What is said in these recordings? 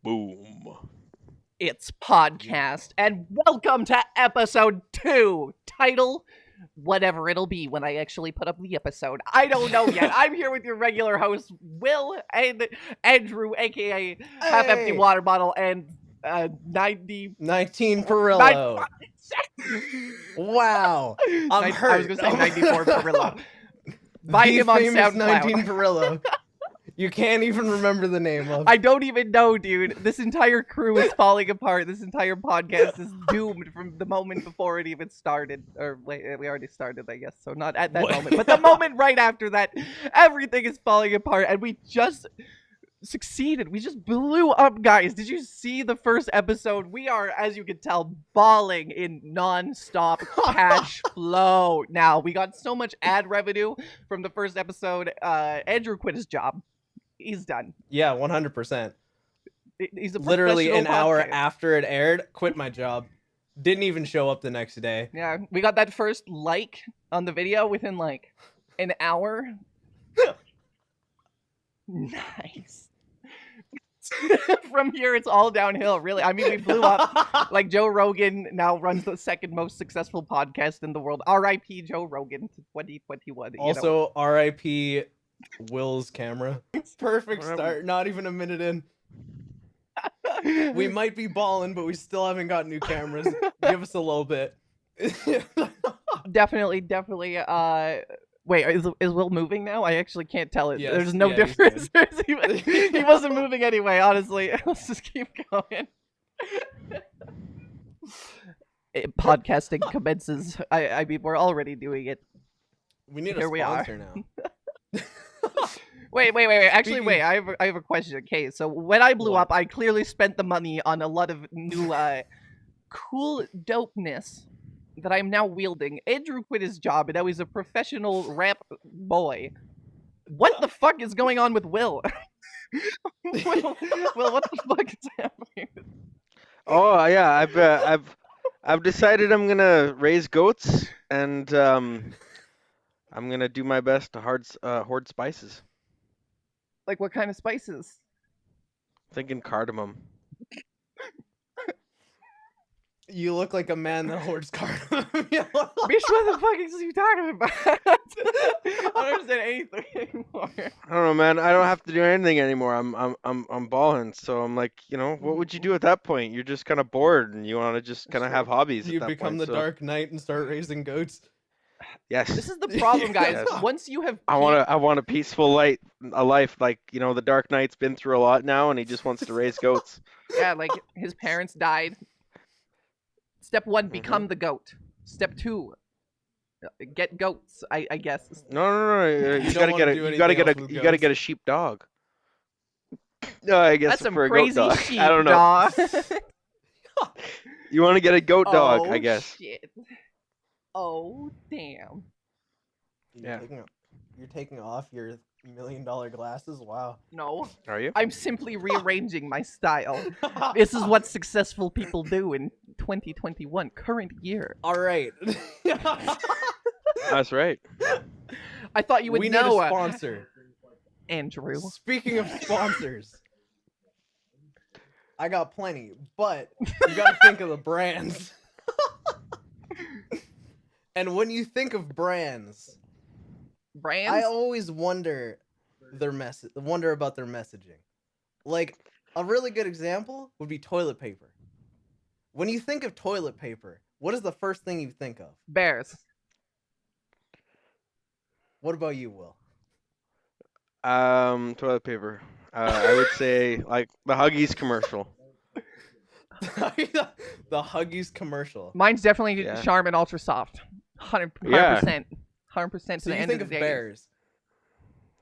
Boom. It's podcast, and welcome to episode 2. Title, whatever it'll be when I actually put up the episode. I don't know yet. I'm here with your regular hosts, Will and Andrew, aka Half Empty Hey! Water Bottle, and 90... 19 Perillo. Wow. I'm hurt. I was going to say 94 Perillo. Buy The him on famous SoundCloud. 19 Perillo. You can't even remember the name of. I don't even know, dude. This entire crew is falling apart. This entire podcast is doomed from the moment before it even started. Or wait, we already started, I guess. So not at that What? moment, but the moment right after that, everything is falling apart, and we just succeeded. We just blew up, guys. Did you see the first episode? We are, as you can tell, balling in non-stop cash flow. Now, we got so much ad revenue from the first episode. Andrew quit his job. He's done. Yeah, 100%. He's a Literally an professional hour podcaster. after it aired, quit my job. Didn't even show up the next day. Yeah, we got that first like on the video within like an hour. Nice. From here, it's all downhill, really. I mean, we blew up. Like, Joe Rogan now runs the second most successful podcast in the world. R.I.P. Joe Rogan to 2021. Also, RIP Will's camera. Perfect start. Not even a minute in. We might be balling, but we still haven't got new cameras. Give us a little bit. Definitely. Wait, is Will moving now? I actually can't tell it. Yes, There's no yeah, he's difference. He wasn't moving anyway, honestly. Let's just keep going. Podcasting commences. I mean, we're already doing it. We need Here a we are. sponsor now. Wait. Actually, wait. I have a question. Okay, so when I blew up, I clearly spent the money on a lot of new, cool dopeness that I'm now wielding. Andrew quit his job, and now he's a professional rap boy. What the fuck is going on with Will? Will, what the fuck is happening? Oh yeah, I've decided I'm gonna raise goats and I'm gonna do my best to hoard spices. Like, what kind of spices? Thinking cardamom. You look like a man that hoards cardamom. Bitch, what the fuck is you talking about? I don't understand anything anymore. I don't know, man. I don't have to do anything anymore. I'm balling. So I'm like, what would you do at that point? You're just kind of bored and you want to just kind of have hobbies. You at that become point, the Dark Knight and start raising goats. Yes. This is the problem, guys. Yes. Once you have I want a peaceful life, like the Dark Knight's been through a lot now, and he just wants to raise goats. yeah, like his parents died. Step 1, become the goat. Step 2, get goats. I guess. No. You don't wanna do anything else with you gotta goats. get a sheepdog. No, I guess That's some for a goat crazy dog. sheep, I don't know. dog. You want to get a goat dog, I guess. Shit. Oh damn. Yeah. You're taking off your $1 million glasses? Wow. No, Are you? I'm simply rearranging my style. This is what successful people do in 2021, current year. All right. That's right. I thought you would we know, need a sponsor. Andrew. Speaking of sponsors, I got plenty, but you gotta think of the brands. And when you think of brands, Brands? I always wonder about their messaging. Like, a really good example would be toilet paper. When you think of toilet paper, what is the first thing you think of? Bears. What about you, Will? Toilet paper. I would say like the Huggies commercial. The Huggies commercial. Mine's definitely Yeah. Charmin Ultra Soft. 100%. Yeah. 100% to So the you end think of of the day. bears.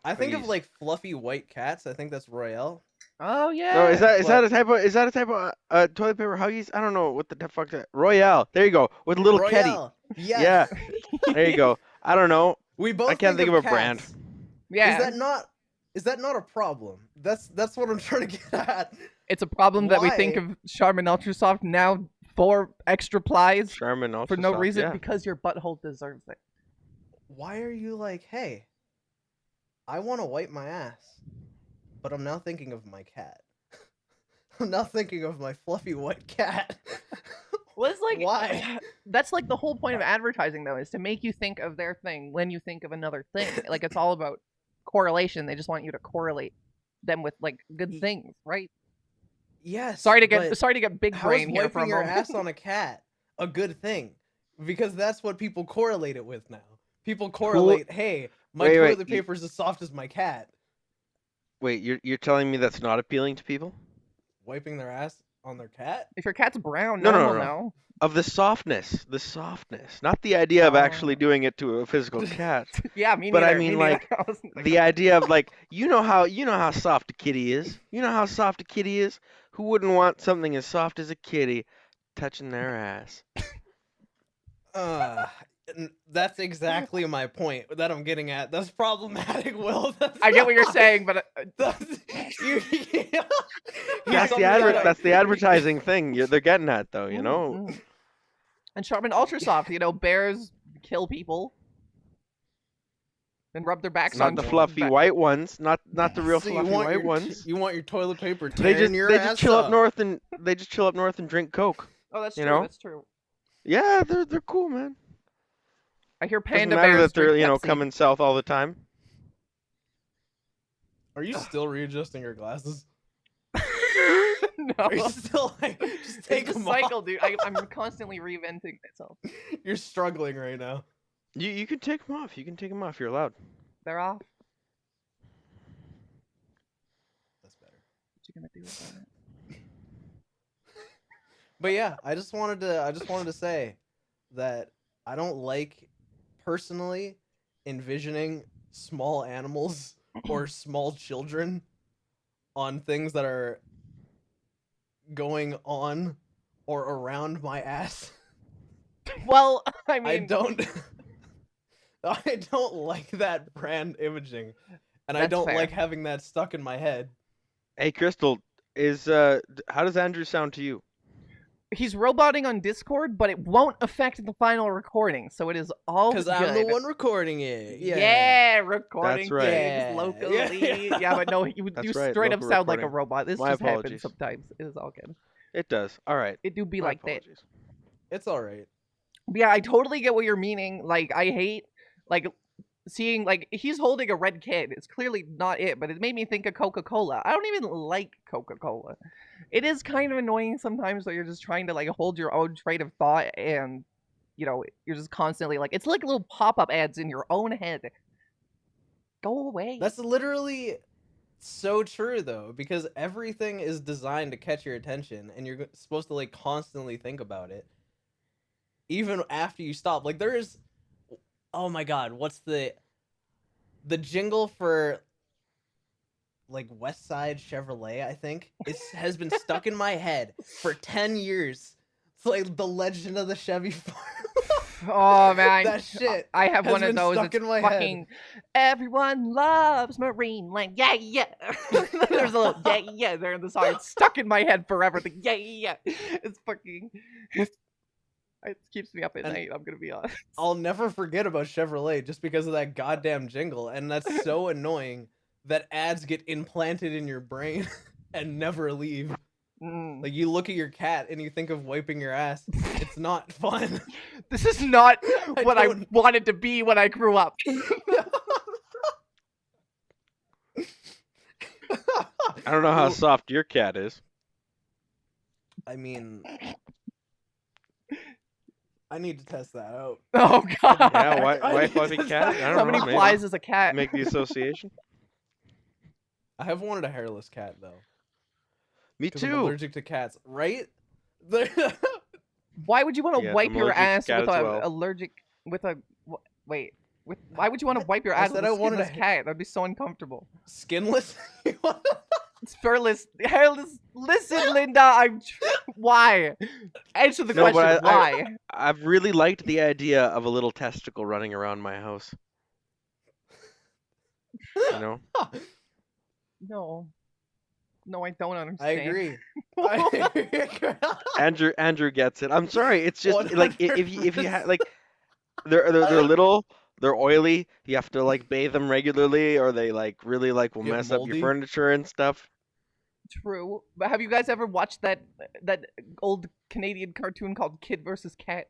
I think of Please. like fluffy white cats. I think that's Royale. Oh yeah. No, is that but- a type of toilet paper Huggies? I don't know what the fuck that Royale. There you go with little kitty. Royale. Yes. Yeah. There you go. I don't know. We both I can't think of a brand. cats. Yeah. Is that not a problem? That's what I'm trying to get at. It's a problem that we think Why? of Charmin Ultra Soft now 4 extra plies Charmin for Ultra no Soft, reason yeah. because your butthole deserves it. Why are you like, hey, I want to wipe my ass, but I'm now thinking of my cat. I'm not thinking of my fluffy white cat. Well, it's like Why? that's like the whole point of advertising, though, is to make you think of their thing when you think of another thing. Like it's all about correlation. They just want you to correlate them with like good things, right? Yes. Sorry to but get big how is brain here for a wiping your moment. ass on a cat a good thing? Because that's what people correlate it with now. People correlate, hey, my Wait, toilet you- paper's as soft as my cat. Wait, you're telling me that's not appealing to people? Wiping their ass on their cat? If your cat's brown, No, no no, one will no, no. know. Of the softness, not the idea of actually Oh. doing it to a physical cat. Yeah, me But neither. I me mean, neither. like, I wasn't thinking the idea of like, you know how soft a kitty is. You know how soft a kitty is. Who wouldn't want something as soft as a kitty touching their ass? That's exactly my point that I'm getting at. That's problematic, Will. I get what you're saying, but You- That's something that I- the advertising thing they're getting at, though. You know. Mm. And Charmin Ultra Soft, bears kill people and rub their backs Not on the fluffy white ones, not the real So fluffy white ones. You want your toilet paper They tearing your they ass just chill up up. north and drink Coke. Oh, that's you true. know? That's true. Yeah, they're cool, man. I hear Doesn't panda matter bears that they're drink Pepsi. coming south all the time. Are you still readjusting your glasses? No, Are you still like just take it's a them cycle, off? dude. I'm constantly reinventing myself. You're struggling right now. You can take them off. You can take them off. You're allowed. They're off. That's better. What you gonna do about it? But yeah, I just wanted to say that I don't like personally envisioning small animals or small children on things that are going on or around my ass. Well, I mean, I don't like that brand imaging, and I That's don't fair. like having that stuck in my head. Hey, Crystal, how does Andrew sound to you? he's roboting on Discord, but it won't affect the final recording, so it is all Because good. I'm the one recording it. Yeah, recording That's right. things Yeah. locally. Yeah, but no, you That's you right, straight up local sound like a recording. robot. This My just happens apologies. sometimes. It is all good. It does. All right. It do be My like that. apologies. It's all right. Yeah, I totally get what you're meaning. Like, I hate, like, seeing, like, he's holding a red kid. It's clearly not it, but it made me think of Coca-Cola. I don't even like Coca-Cola. It is kind of annoying sometimes that you're just trying to, like, hold your own train of thought and, you're just constantly, like, it's like little pop-up ads in your own head. Go away. That's literally so true, though, because everything is designed to catch your attention, and you're supposed to, like, constantly think about it. Even after you stop. Like, there is... Oh my god, what's the jingle for, like, West Side Chevrolet, I think? Has been stuck in my head for 10 years. It's like the Legend of the Chevy Farm. Oh, man. That shit I have has one of been those. stuck It's in my head. fucking everyone loves Marineland. Yeah, yeah. There's a little yeah there in the song. It's stuck in my head forever. The yeah. It's fucking. It keeps me up at And night. I'm gonna be honest. I'll never forget about Chevrolet just because of that goddamn jingle, and that's so annoying that ads get implanted in your brain and never leave. Mm. Like, you look at your cat and you think of wiping your ass. It's not fun. This is not what I don't- wanted to be when I grew up. I don't know how soft your cat is. I mean, I need to test that out. Oh god. Yeah, why I need fluffy to cat? I test- don't How know. many maybe. flies is a cat? Make the association. I have wanted a hairless cat, though. Me 'Cause I'm too. allergic to cats, right? Why would you want to Yeah, wipe I'm your allergic to ass cat with as a well. allergic with a wait? Why would you want to wipe your I ass said with a I wanted skinless a- cat? That'd be so uncomfortable. Skinless? It's hairless. Listen, Linda. Why? Answer the No, question. but Why? I've really liked the idea of a little testicle running around my house. You know? No, I don't I understand. agree. I agree. Andrew gets it. I'm sorry. It's just like if you have like they're little, they're oily. You have to like bathe them regularly, or they like really like will Get mess up moldy. your furniture and stuff. True. But have you guys ever watched that old Canadian cartoon called Kid versus Cat?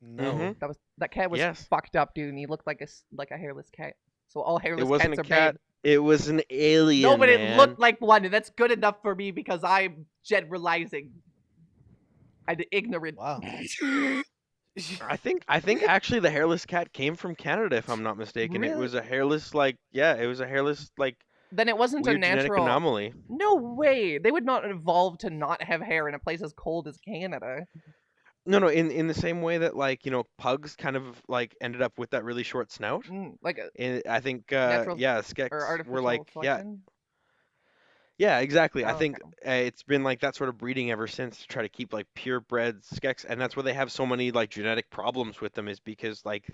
No. That cat was Yes. fucked up, dude, and he looked like a hairless cat. So all It hairless wasn't a cats are cat. bad. It was an alien, No, but it man. looked like one, and that's good enough for me because I'm generalizing and ignorant. Wow. I think actually the hairless cat came from Canada, if I'm not mistaken. It Really? was a hairless, like, yeah, it was a hairless, like, Then it wasn't a weird genetic natural. anomaly. No way. They would not evolve to not have hair in a place as cold as Canada. No, in the same way that, like, pugs kind of like ended up with that really short snout. Like a And I think natural yeah, or skeks were artificial like, yeah, selection. yeah, exactly. I Oh, think okay. it's been like that sort of breeding ever since to try to keep like purebred skeks, and that's why they have so many like genetic problems with them, is because like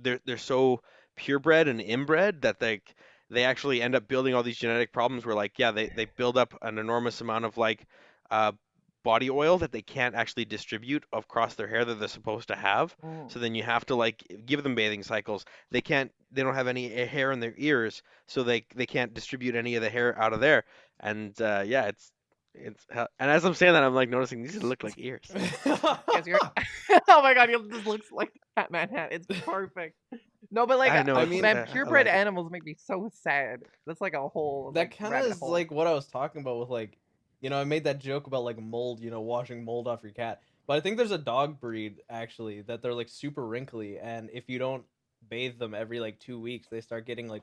they're so purebred and inbred that they actually end up building all these genetic problems where, like, yeah, they build up an enormous amount of like uh body oil that they can't actually distribute across their hair that they're supposed to have. Mm. So then you have to like give them bathing cycles. They don't have any hair in their ears, so they can't distribute any of the hair out of there. And yeah, and as I'm saying that, I'm like noticing these look like ears. Yes, you're. Oh my god, this looks like Batman hat. It's perfect. No, but like, I know. I It's, mean, man, I purebred like it. animals make me so sad. That's like a whole that like kind of rabbit is hole. like what I was talking about with like, I made that joke about like mold, washing mold off your cat. But I think there's a dog breed actually that they're like super wrinkly, and if you don't bathe them every like 2 weeks, they start getting like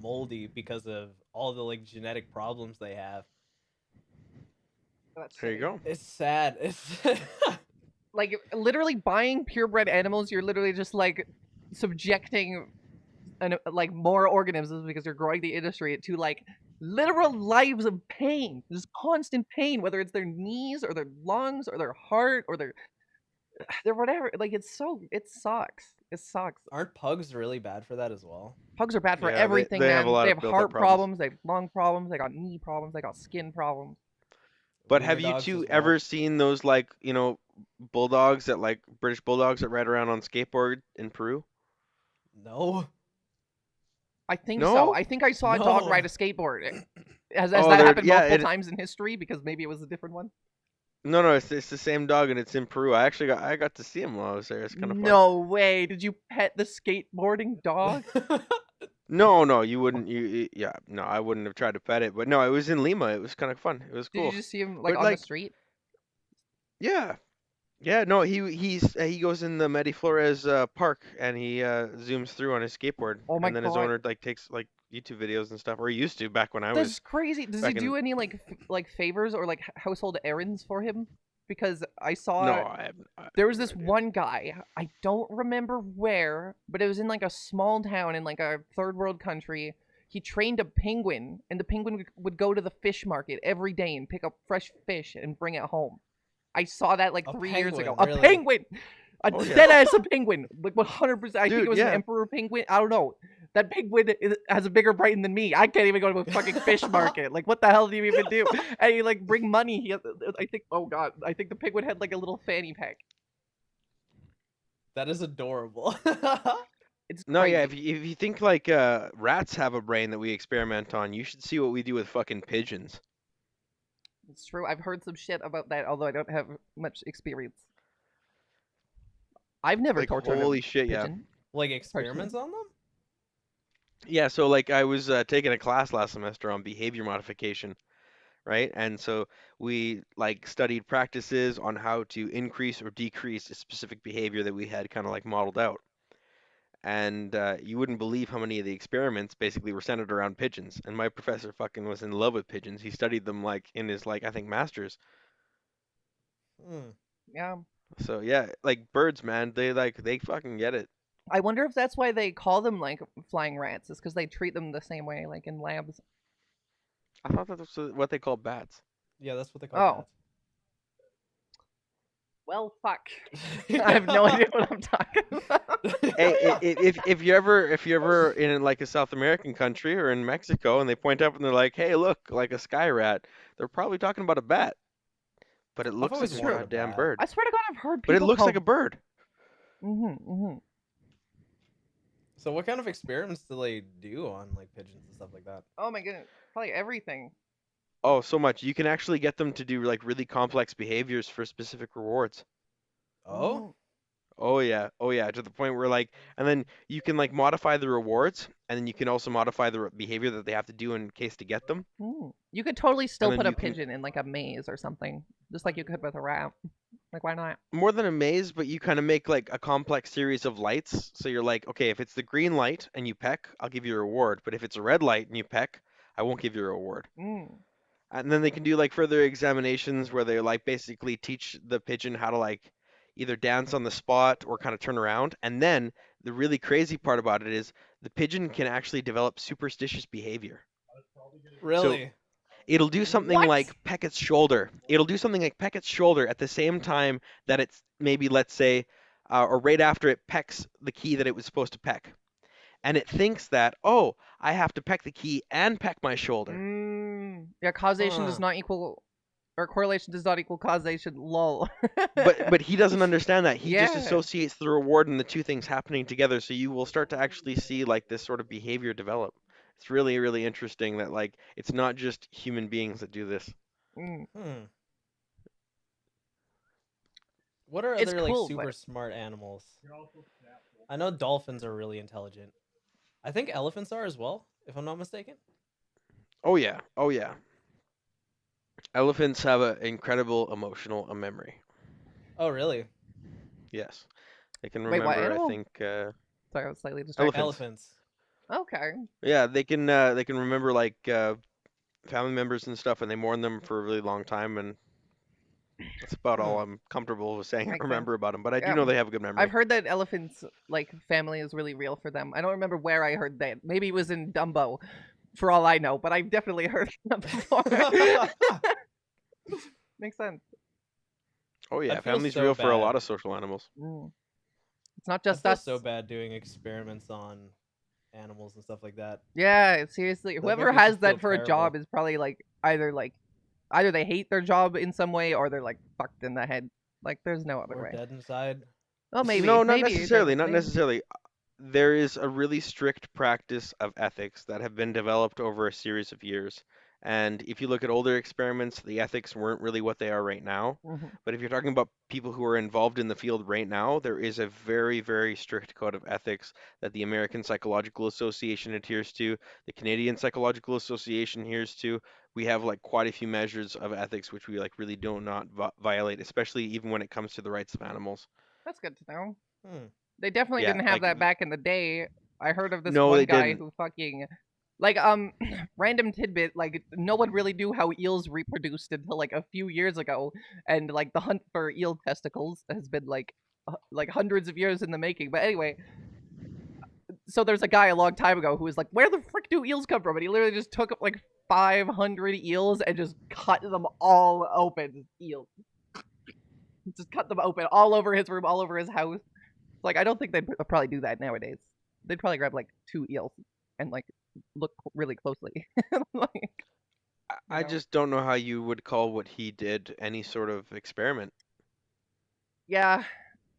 moldy because of all the like genetic problems they have. That's There you shitty. go. It's sad. It's Like literally buying purebred animals, you're literally just like subjecting like more organisms because you're growing the industry to like literal lives of pain, just constant pain, whether it's their knees or their lungs or their heart or their whatever. Like it sucks. It sucks. aren't pugs really bad for that as well? Pugs are bad for Yeah, everything, they have a man. lot They of have built-up heart problems. problems, they have lung problems, they got knee problems, they got skin problems. But Wiener have you dogs two as well. ever seen those, like, bulldogs that, like, British bulldogs that ride around on skateboard in Peru? No, I think so. No? I think I saw a dog no. ride a skateboard. Has Oh, that they're happened yeah. multiple times in history? Because maybe it was a different one. No, it's the same dog and it's in Peru. I got to see him while I was there. It's kind of fun. No way. Did you pet the skateboarding dog? No, you wouldn't. Yeah, no, I wouldn't have tried to pet it. But no, it was in Lima. It was kind of fun. It was Did you cool. just see him like But on the like, street? yeah, yeah. No, he goes in the Mediflores park and he zooms through on his skateboard, Oh my and then his god. owner like takes like YouTube videos and stuff, or he used to back when I That's was crazy. Does he back in. do any like favors or like household errands for him? Because I saw No, I have there was no this idea. one guy, I don't remember where, but it was in like a small town in like a third world country. He trained a penguin, and the penguin would go to the fish market every day and pick up fresh fish and bring it home. I saw that like A 3 years ago. penguin, A really? penguin! A Oh, yeah. dead ass a penguin! Like 100%. I think it Dude, was an yeah. emperor penguin. I don't know. That penguin has a bigger brain than me. I can't even go to a fucking fish market. Like, what the hell do you even do? And you like bring money. I think. Oh god. I think the penguin had like a little fanny pack. That is adorable. It's No, crazy. yeah. If you think like rats have a brain that we experiment on, you should see what we do with fucking pigeons. It's true. I've heard some shit about that, although I don't have much experience. I've never Like, tortured holy a shit, yeah. pigeon. Like experiments on them? Yeah, so like I was taking a class last semester on behavior modification, right? And so we like studied practices on how to increase or decrease a specific behavior that we had kind of like modeled out. And you wouldn't believe how many of the experiments basically were centered around pigeons. And my professor fucking was in love with pigeons. He studied them like in his like I think masters. Hmm. Yeah. So yeah, like birds, man, they fucking get it. I wonder if that's why they call them like flying rats. Is because they treat them the same way, like in labs. I thought that was what they call bats. Yeah, that's what they call Oh. Well, fuck. I have no idea what I'm talking about. Hey, if you're ever in like a South American country or in Mexico and they point up and they're like, "Hey, look, like a sky rat," they're probably talking about a bat, but it looks like always a wanted a goddamn bat. bird. I swear to God, I've heard But people it looks call. like a bird. Mm-hmm. So what kind of experiments do they do on like pigeons and stuff like that? Oh my goodness, probably everything. Oh, so much. You can actually get them to do like really complex behaviors for specific rewards. Oh, Oh. Oh yeah. Oh yeah, to the point where like and then you can like modify the rewards and then you can also modify the behavior that they have to do in case to get them. You could totally And still then put a you can pigeon in like a maze or something, just like you could with a rat. Like, why not? more than a maze, but you kind of make like a complex series of lights. So you're like, okay, if it's the green light and you peck, I'll give you a reward. But if it's a red light and you peck, I won't give you a reward. Mm. And then they can do like further examinations where they like basically teach the pigeon how to like either dance on the spot or kind of turn around. And then the really crazy part about it is the pigeon can actually develop superstitious behavior. So really? it'll do something What? like peck its shoulder. It'll do something like peck its shoulder at the same time that it's maybe, let's say, or right after it pecks the key that it was supposed to peck. And it thinks that, oh, I have to peck the key and peck my shoulder. Yeah, causation does Huh. not equal, or correlation does not equal causation. Lol. But he doesn't understand that. He just Yeah. associates the reward and the two things happening together. So you will start to actually see like this sort of behavior develop. It's really, really interesting that like it's not just human beings that do this. Mm. Hmm. What are It's other like cool, super but smart animals? I know dolphins are really intelligent. I think elephants are as well, if I'm not mistaken. Oh yeah, oh yeah. Elephants have an incredible emotional memory. Oh, really? Yes, they can wait, what remember. I animal? think Sorry, I was slightly distracted. elephants. Elephants. Okay. Yeah, they can remember like family members and stuff, and they mourn them for a really long time. And that's about all Hmm. I'm comfortable with saying I Makes sense. remember about them. But I do Yeah. know they have a good I've memory. heard that elephants like family is really real for them. I don't remember where I heard that. Maybe it was in Dumbo, for all I know, but I've definitely heard that before. Makes sense. Oh yeah, I'd feel family's so real for a lot bad. of social animals. Mm. It's not I'd just feel us. so bad doing experiments on animals and stuff like that. Yeah, seriously. That'd make Whoever me has feel that for a job terrible. is probably either they hate their job in some way or they're like fucked in the head. Like there's no other Or way. dead inside. Oh, No, not maybe they necessarily. Not maybe. necessarily. There is a really strict practice of ethics that have been developed over a series of years. And if you look at older experiments, the ethics weren't really what they are right now. Mhm. But if you're talking about people who are involved in the field right now, there is a very, very strict code of ethics that the American Psychological Association adheres to, the Canadian Psychological Association adheres to. We have like quite a few measures of ethics which we like really do not violate, especially even when it comes to the rights of animals. That's good to know. Hmm. They definitely Yeah, didn't have like that back in the day. I heard of this no, one they guy didn't. who fucking like random tidbit, like no one really knew how eels reproduced until like a few years ago, and like the hunt for eel testicles has been like hundreds of years in the making. But anyway, so there's a guy a long time ago who was like, "Where the frick do eels come from?" And he literally just took like 500 eels and just cut them all open. Eels, just cut them open all over his room, all over his house. Like, I don't think they'd probably do that nowadays. They'd probably grab like two eels and like look really closely. Like, you I know, just don't know how you would call what he did any sort of experiment. yeah.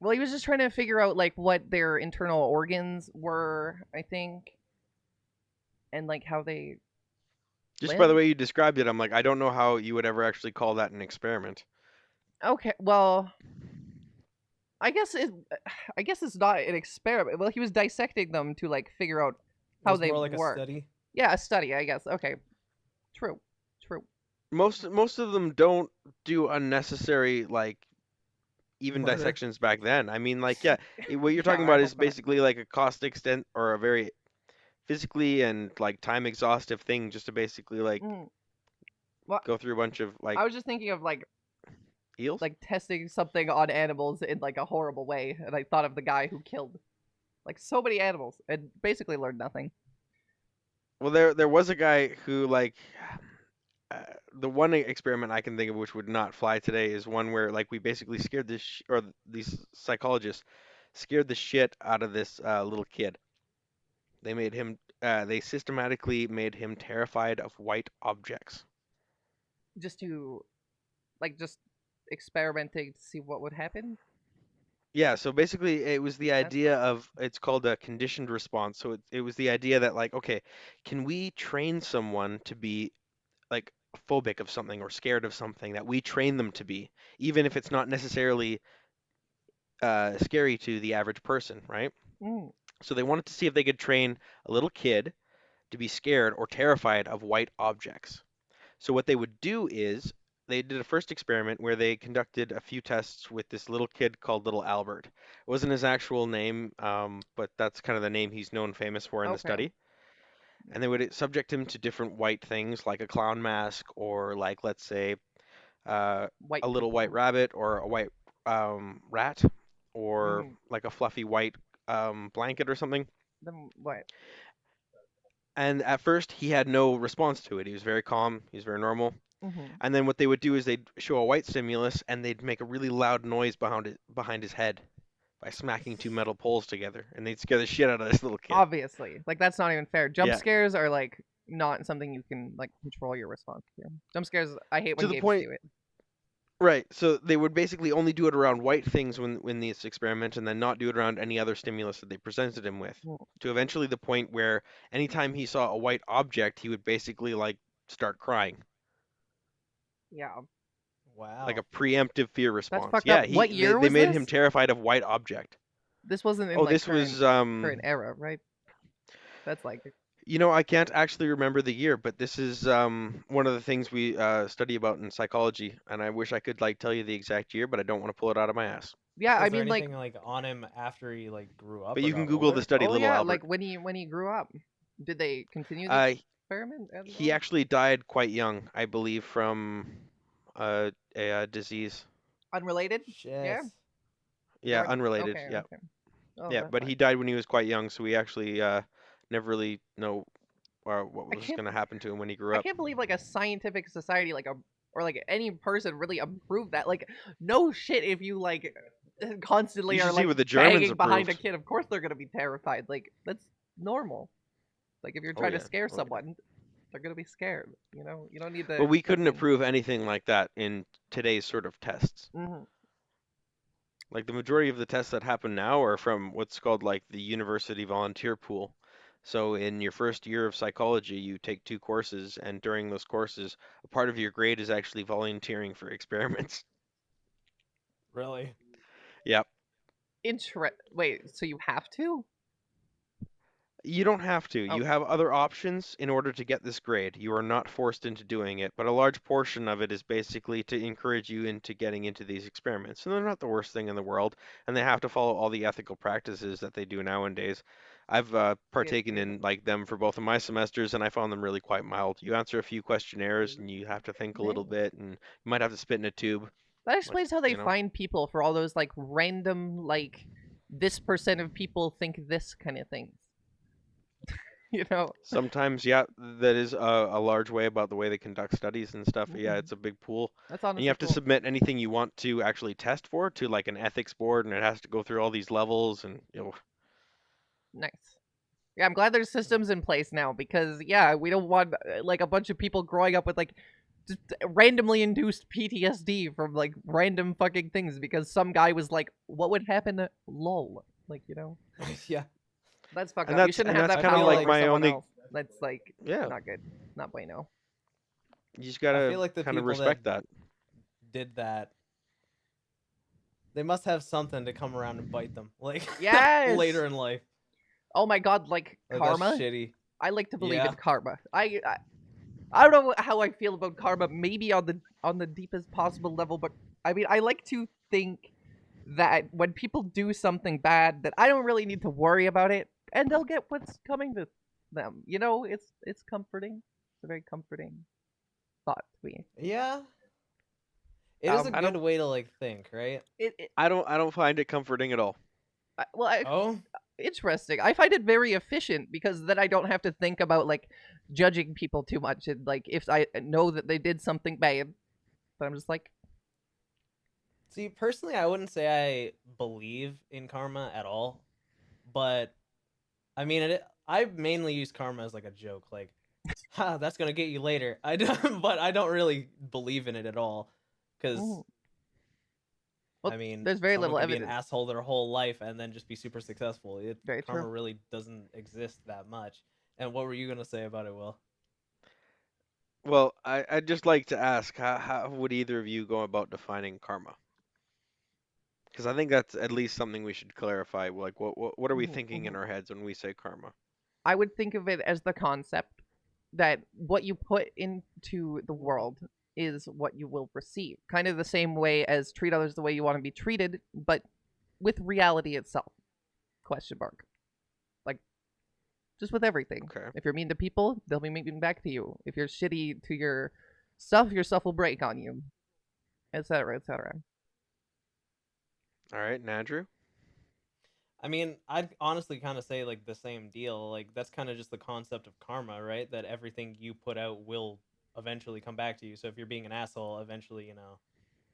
Well, he was just trying to figure out like what their internal organs were, I think, and like how they Just by live. the way you described it, I'm like, I don't know how you would ever actually call that an experiment. Okay, well, I guess it, I guess it's not an experiment. Well, he was dissecting them to like figure out It how was they more like a work. study. Yeah, a study, I guess. Okay, true, true. Most of them don't do unnecessary like even Murder. dissections back then. I mean, like, yeah, what you're Yeah, talking I about is hope not. basically like a cost extent or a very physically and like time exhaustive thing just to basically like Mm. Well, go through a bunch of like I was just thinking of eels. like testing something on animals in like a horrible way, and I thought of the guy who killed like so many animals and basically learned nothing. Well, there was a guy who like the one experiment I can think of which would not fly today is one where like we basically scared this or these psychologists scared the shit out of this little kid. They made him they systematically made him terrified of white objects. Just to just experimenting to see what would happen. Yeah, so basically it was the That's idea fun. of it's called a conditioned response. So it was the idea that like okay, can we train someone to be like phobic of something or scared of something that we train them to be, even if it's not necessarily scary to the average person, right? Mm. So they wanted to see if they could train a little kid to be scared or terrified of white objects. So what they would do is they did a first experiment where they conducted a few tests with this little kid called Little Albert. It wasn't his actual name, but that's kind of the name he's known famous for in the Okay. study. And they would subject him to different white things like a clown mask or like let's say uh, White a little white people. rabbit or a white rat or Mm-hmm. like a fluffy white blanket or something. Then what? And at first, he had no response to it. He was very calm. He was very normal. Mm-hmm. And then what they would do is they'd show a white stimulus and they'd make a really loud noise behind his head by smacking two metal poles together, and they'd scare the shit out of this little kid. Obviously, like that's not even fair. Jump Yeah, scares are like not something you can like control your response to. Jump scares, I hate to when the games point. do it. Right. So they would basically only do it around white things when this experiment, and then not do it around any other stimulus that they presented him with. Mm. To eventually the point where anytime he saw a white object, he would basically like start crying, Yeah, like Wow. a preemptive fear that's response. fucked Yeah, up. he What year they was made him this? terrified of white object. This wasn't in Oh, like this current was current era, right? That's like I can't actually remember the year, but this is one of the things we study about in psychology, and I wish I could like tell you the exact year, but I don't want to pull it out of my ass. yeah. I Was there mean, like anything like on him after he like grew up But or you can got Google the older? study oh Little yeah, Albert. like when he grew up, did they continue the Uh, experiment at he all? actually died quite young, I believe, from disease. Unrelated? Yeah. Shit. Yeah, Or unrelated. okay, Yeah, okay. Oh, yeah, that's but fine. he died when he was quite young, so we actually never really know what I was can't going to happen to him when he grew I up. can't believe like a scientific society like a or like any person really approved that. Like no shit if you like You constantly are should see like what the Germans banging behind a approved. kid, of course they're gonna be terrified. Like that's normal. Like if you're Oh trying to yeah, scare oh yeah. someone, they're gonna be scared. You don't need But to we couldn't fucking. approve anything like that in today's sort of tests. Mhm. Like the majority of the tests that happen now are from what's called like the university volunteer pool. So in your first year of psychology, you take two courses, and during those courses, a part of your grade is actually volunteering for experiments. Really? Yep. Wait, so you have to? You don't have to. Oh, You have other options in order to get this grade. You are not forced into doing it, but a large portion of it is basically to encourage you into getting into these experiments. And they're not the worst thing in the world, and they have to follow all the ethical practices that they do nowadays. I've partaken PhD. in like them for both of my semesters, and I found them really quite mild. You answer a few questionnaires, and you have to think a little Dang. bit, and you might have to spit in a tube, That like explains how they find people for all those like random like this percent of people think this kind of things. You know? Sometimes, yeah, that is a large way about the way they conduct studies and stuff. Yeah, Mhm. it's a big pool. That's And you honestly have to cool. submit anything you want to actually test for to like an ethics board, and it has to go through all these levels. And Nice. Yeah, I'm glad there's systems in place now because yeah, we don't want like a bunch of people growing up with like just randomly induced PTSD from like random fucking things because some guy was like, "What would happen?" Lol. Like Yeah. that's fucked and up. You that's shouldn't and have that's that I kind of feel power like like over my someone only else. That's like yeah. not good, not bueno. You just I gotta feel like the kind of people that respect that. did that, they must have something to come around and bite them, like Yes. later in life. Oh my god, like Like that's karma. shitty. I like to believe Yeah. in karma. I don't know how I feel about karma. Maybe on the deepest possible level, but I mean, I like to think that when people do something bad, that I don't really need to worry about it, and they'll get what's coming to them. You know, it's comforting. It's a very comforting thought to me. Yeah. It is a I good don't way to like think, right? It I don't find it comforting at all. well, Oh, interesting. I find it very efficient because then I don't have to think about like judging people too much, and like if I know that they did something bad, but I'm just like, see, personally, I wouldn't say I believe in karma at all, but I mean, I mainly use karma as like a joke, like, "Ha, that's gonna get you later." I don't, but I don't really believe in it at all, because mm. Well, I mean, there's very someone little could be an evidence. asshole their whole life and then just be super successful. Very Karma true. really doesn't exist that much. And what were you gonna say about it, Will? Well, I'd just like to ask, how would either of you go about defining karma? Because I think that's at least something we should clarify. Like, what are we Mhm, thinking in mhm. our heads when we say karma? I would think of it as the concept that what you put into the world is what you will receive. Kind of the same way as treat others the way you want to be treated, but with reality itself. Question mark. Like just with everything. Okay. If you're mean to people, they'll be mean back to you. If you're shitty to your stuff will break on you, etc., etc. All right, and Andrew? I mean, I'd honestly kind of say like the same deal. Like that's kind of just the concept of karma, right? That everything you put out will eventually come back to you. So if you're being an asshole, eventually,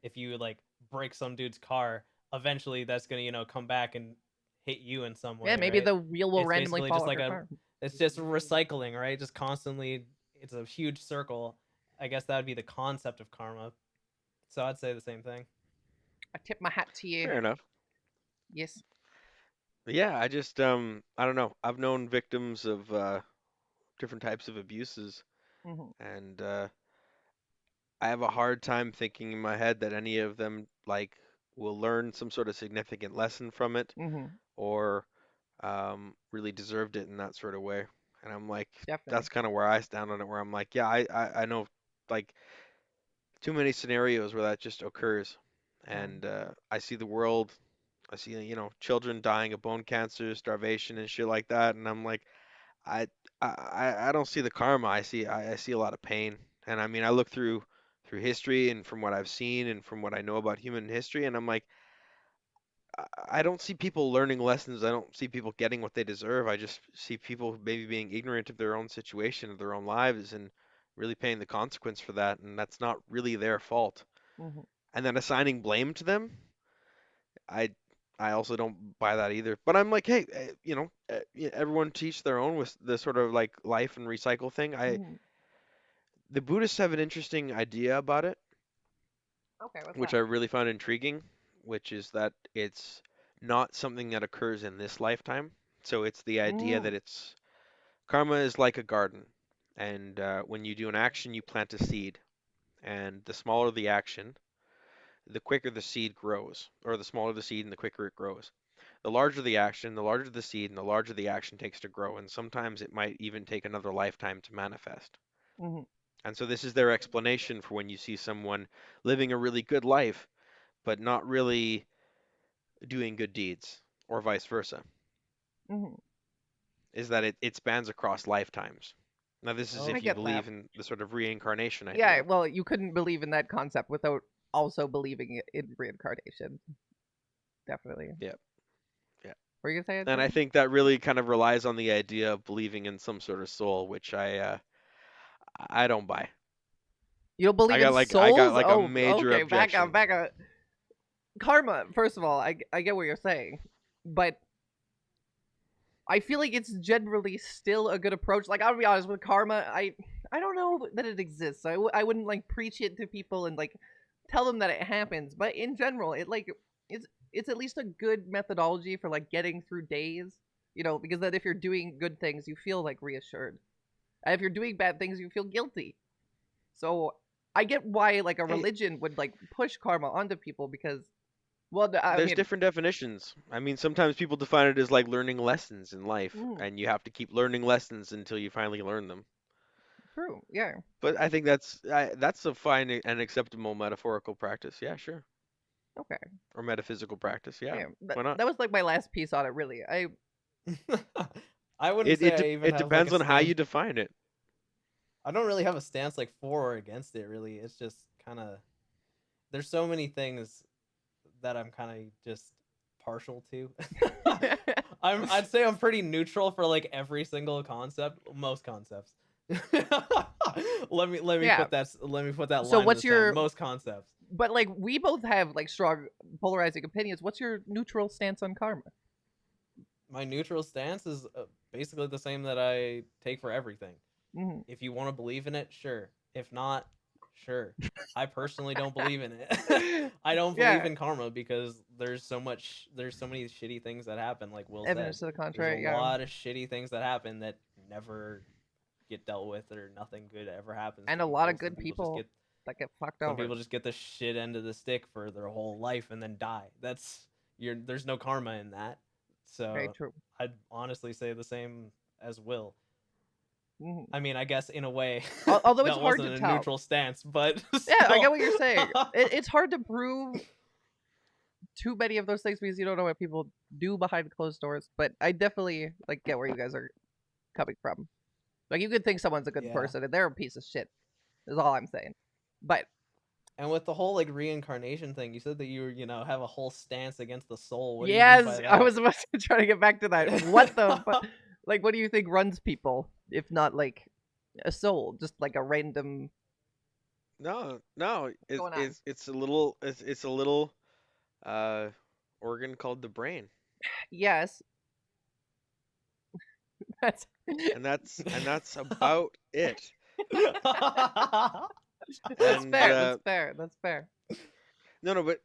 if you like break some dude's car, eventually that's gonna, come back and hit you in some Yeah, way, maybe right? the wheel will It's randomly basically fall just off like your car. it's just recycling, right? Just constantly, it's a huge circle. I guess that would be the concept of karma. So I'd say the same thing. I tip my hat to you. Fair enough. Yes. Yeah, I just I don't know. I've known victims of different types of abuses, Mhm. and I have a hard time thinking in my head that any of them like will learn some sort of significant lesson from it Mhm. or really deserved it in that sort of way. And I'm like, Definitely. that's kind of where I stand on it, where I'm like, yeah, I know like too many scenarios where that just occurs. Mhm. And I see the world, I see, children dying of bone cancer, starvation, and shit like that. And I'm like, I, I don't see the karma. I see a lot of pain. And I mean, I look through history and from what I've seen and from what I know about human history, and I'm like, I don't see people learning lessons. I don't see people getting what they deserve. I just see people maybe being ignorant of their own situation, of their own lives, and really paying the consequence for that. And that's not really their fault. Mhm. And then assigning blame to them, I I also don't buy that either. But I'm like, hey, everyone teach their own with the sort of like life and recycle thing. Mhm. The Buddhists have an interesting idea about it, Okay, what's which that? I really found intriguing, which is that it's not something that occurs in this lifetime. So it's the idea Mm. that it's karma is like a garden, and when you do an action, you plant a seed, and the smaller the action, the quicker the seed grows, or the smaller the seed and the quicker it grows. The larger the action, the larger the seed, and the larger the action takes to grow, and sometimes it might even take another lifetime to manifest. Mhm. And so this is their explanation for when you see someone living a really good life, but not really doing good deeds, or vice versa, Mhm. is that it spans across lifetimes. Now, this is I if you Okay. get that. believe in the sort of reincarnation Yeah, idea. well, you couldn't believe in that concept without also believing in reincarnation. Definitely. Yeah, yeah. Were you gonna say And I something? think that really kind of relies on the idea of believing in some sort of soul, which I don't buy. You don't I believe in got souls? a Oh, major okay. Back up, objection. back up. Karma. First of all, I get what you're saying, but I feel like it's generally still a good approach. Like I'll be honest with karma, I don't know that it exists. I wouldn't like preach it to people and like tell them that it happens. But in general, it's at least a good methodology for like getting through days. Because that if you're doing good things, you feel like reassured. And if you're doing bad things, you feel guilty. So I get why like a Hey, religion would like push karma onto people because well, I there's mean, different definitions. I mean, sometimes people define it as like learning lessons in life, mm, and you have to keep learning lessons until you finally learn them. true, yeah, But I think that's a fine and acceptable metaphorical practice. Yeah, sure. okay. Or metaphysical practice. Yeah, Yeah, that, why not? that was like my last piece on it. Really, I wouldn't It say it I de- even it have like a depends on how stance. you define it. I don't really have a stance like for or against it. Really, it's just kind of there's so many things that I'm kind of just partial to. I'd say I'm pretty neutral for like every single concept, most concepts. let me yeah. put that So line in the what's sand. your? Most concepts. But like we both have like strong polarizing opinions. What's your neutral stance on karma? My neutral stance is basically the same that I take for everything. Hmm. If you want to believe in it, sure. If not, sure. I personally don't believe in it. I don't believe Yeah, in karma because there's so many shitty things that happen like Will said. evidence to the There's a contrary. Yeah. lot of shitty things that happen that never get dealt with or nothing good ever happens And to a lot people. of good people that get fucked Some over. people just get the shit end of the stick for their whole life and then die. There's no karma in that. Very So true. I'd honestly say the same as Will. Mhm. I mean, I guess in a way Although it's that hard wasn't to a tell. neutral stance, but Yeah, I get still. what you're saying. It's hard to prove too many of those things because you don't know what people do behind closed doors. But I definitely like get where you guys are coming from. Like you could think someone's a good Yeah. person and they're a piece of shit. Is all I'm saying. But And with the whole like reincarnation thing, you said that have a whole stance against the soul. What do you mean yes, by I that? was about to try to get back to that. What the like? What do you think runs people, if not like a soul, just like a random? No, no, What's going on? it's a little uh organ called the brain. Yes, that's And that's about it. that's And fair. That's fair. That's fair. no, but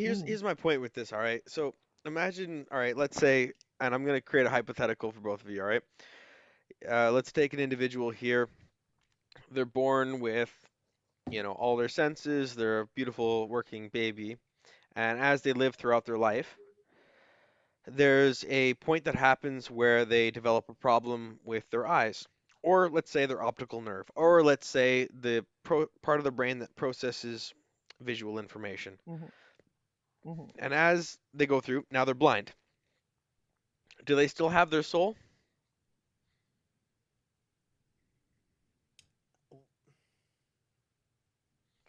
Mm. here's my point with this, all right? So imagine, all right, let's say, and I'm gonna create a hypothetical for both of you, all right? Let's take an individual here. They're born with, all their senses. They're a beautiful working baby, and as they live throughout their life, there's a point that happens where they develop a problem with their eyes, or let's say their optical nerve, or let's say the part of the brain that processes visual information. Hmm. Hmm. And as they go through, now they're blind. Do they still have their soul?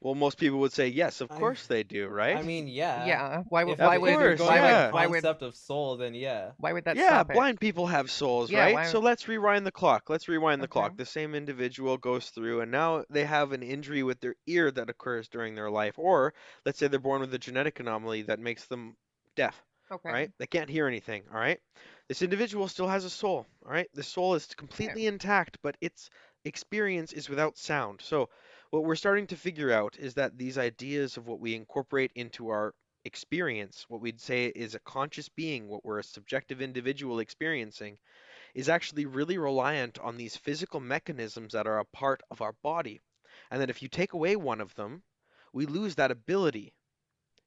Well, most people would say yes, of I course they do, I right? mean, yeah. Yeah. Why would? If Of Why if would? you're course, going Why by the would? yeah. Why would? concept of soul, then yeah. Why would that Yeah, stop it? blind people have souls, Yeah. right? Why? So let's rewind the clock. Let's rewind the Okay. clock. The same individual goes through and now they have an injury with their ear that occurs during their life. Or let's say they're born with a genetic anomaly that makes them deaf, all Okay. right? They can't hear anything, all right? This individual still has a soul, all right? The soul is Yeah. completely intact, but its experience is without sound. So what we're starting to figure out is that these ideas of what we incorporate into our experience, what we'd say is a conscious being, what we're a subjective individual experiencing, is actually really reliant on these physical mechanisms that are a part of our body. And that if you take away one of them, we lose that ability.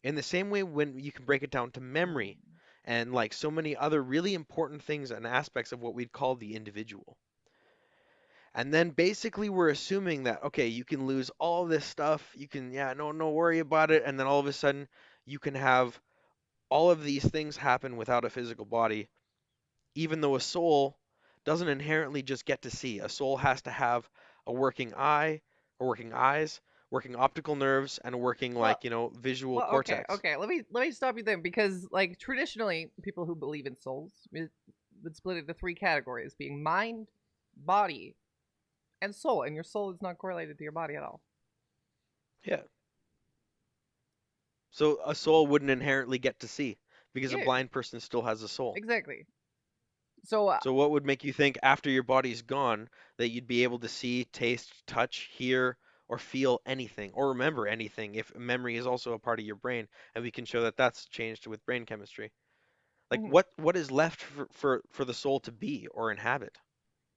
In the same way, when you can break it down to memory Mm. and like so many other really important things and aspects of what we'd call the individual. And then basically we're assuming that okay, you can lose all this stuff, you can yeah, no worry about it, and then all of a sudden you can have all of these things happen without a physical body, even though a soul doesn't inherently just get to see. A soul has to have a working eye, or working eyes, working optical nerves, and a working Well, visual well, okay, cortex. okay. Let me stop you there because like traditionally, people who believe in souls would split it into three categories: being mind, body, and soul. And your soul is not correlated to your body at all. Yeah. So a soul wouldn't inherently get to see because a Yeah, blind person still has a soul. exactly. So So what would make you think after your body's gone that you'd be able to see, taste, touch, hear, or feel anything or remember anything if memory is also a part of your brain and we can show that that's changed with brain chemistry? Like mhm. what is left for the soul to be or inhabit?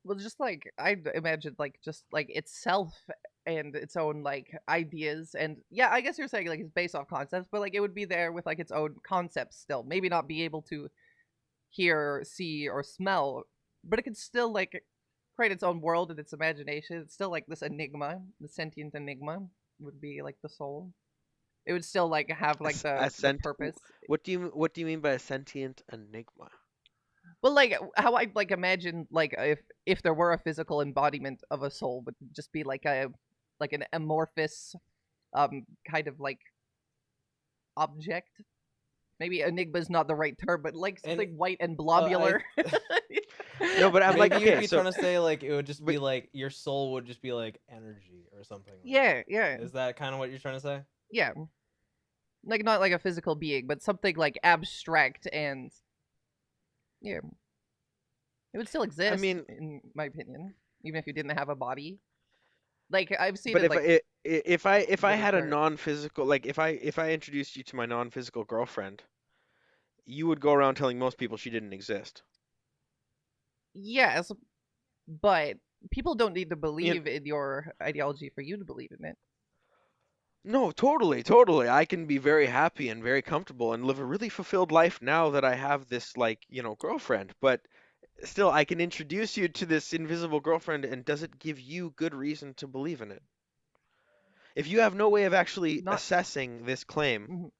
Well, just like I imagined, like just like itself and its own like ideas, and yeah, I guess you're saying like it's based off concepts, but like it would be there with like its own concepts still. Maybe not be able to hear, see, or smell, but it could still like create its own world and its imagination. It's still like this enigma, the sentient enigma would be like the soul. It would still like have like A the sent purpose. what do you mean by a sentient enigma? Well, like how I like imagine like if there were a physical embodiment of a soul, would just be like an amorphous kind of like object. Maybe enigma is not the right term, but like And something white and I blobular. No, but I'm like maybe you'd okay, be so trying to say like it would just but be like your soul would just be like energy or something like Yeah, that. yeah, Is that kind of what you're trying to say? yeah. Like not like a physical being, but something like abstract and yeah, it would still I exist mean, in my opinion, even if you didn't have a body. Like I've seen but it like if I had a literature. non-physical like if I introduced you to my non-physical girlfriend, you would go around telling most people she didn't exist. Yes, but people don't need to You believe in your ideology for you to believe in it. No, totally, totally. I can be very happy and very comfortable and live a really fulfilled life now that I have this, like, girlfriend. But still, I can introduce you to this invisible girlfriend, and does it give you good reason to believe in it? If you have no way of actually Not. assessing this claim, Mhm.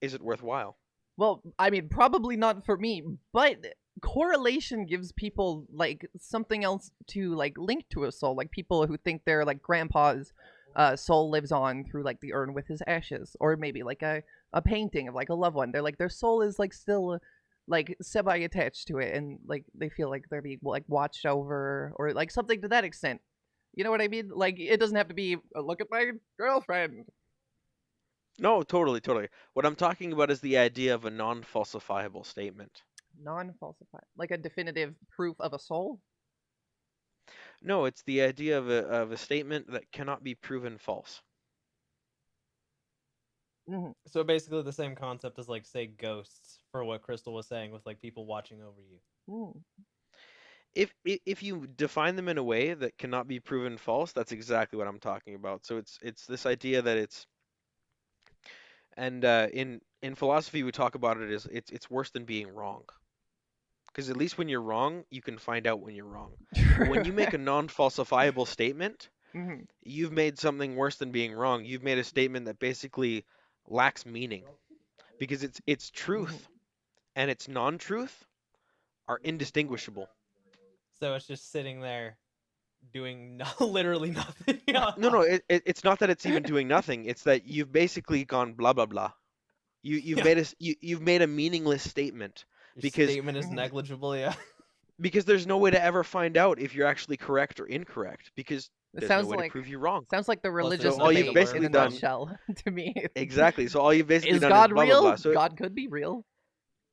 is it worthwhile? Well, I mean, probably not for me, but correlation gives people like something else to like link to a soul. Like people who think their like grandpa's soul lives on through like the urn with his ashes, or maybe like a painting of like a loved one. They're like their soul is like still like semi attached to it, and like they feel like they're being like watched over, or like something to that extent. You know what I mean? Like it doesn't have to be look at my girlfriend. No, totally, totally. What I'm talking about is the idea of a non-falsifiable statement. Non-falsified, like a definitive proof of a soul. No, it's the idea of a statement that cannot be proven false. Mm-hmm. So basically the same concept as like say ghosts for what Crystal was saying with like people watching over you. Mm. If you define them in a way that cannot be proven false, that's exactly what I'm talking about. So it's this idea that it's and in philosophy we talk about it as it's worse than being wrong. Because at least when you're wrong, you can find out when you're wrong. But when you make a non-falsifiable statement, Mm-hmm. you've made something worse than being wrong. You've made a statement that basically lacks meaning because its Mm-hmm. truth and its non-truth are indistinguishable. So it's just sitting there doing literally nothing. No, no, it's not that it's even doing nothing. It's that you've basically gone blah blah blah. Yeah. You've made a meaningless statement Your because statement is Mm-hmm. negligible, yeah. there's no way to ever find out if you're actually correct or incorrect because It there's no way to prove you wrong. sounds like the Plus, there's religious So all nothing you've to debate learn in basically a from. done nutshell. To me, exactly. So all you've basically is done is God blah blah real? blah. So God could be real.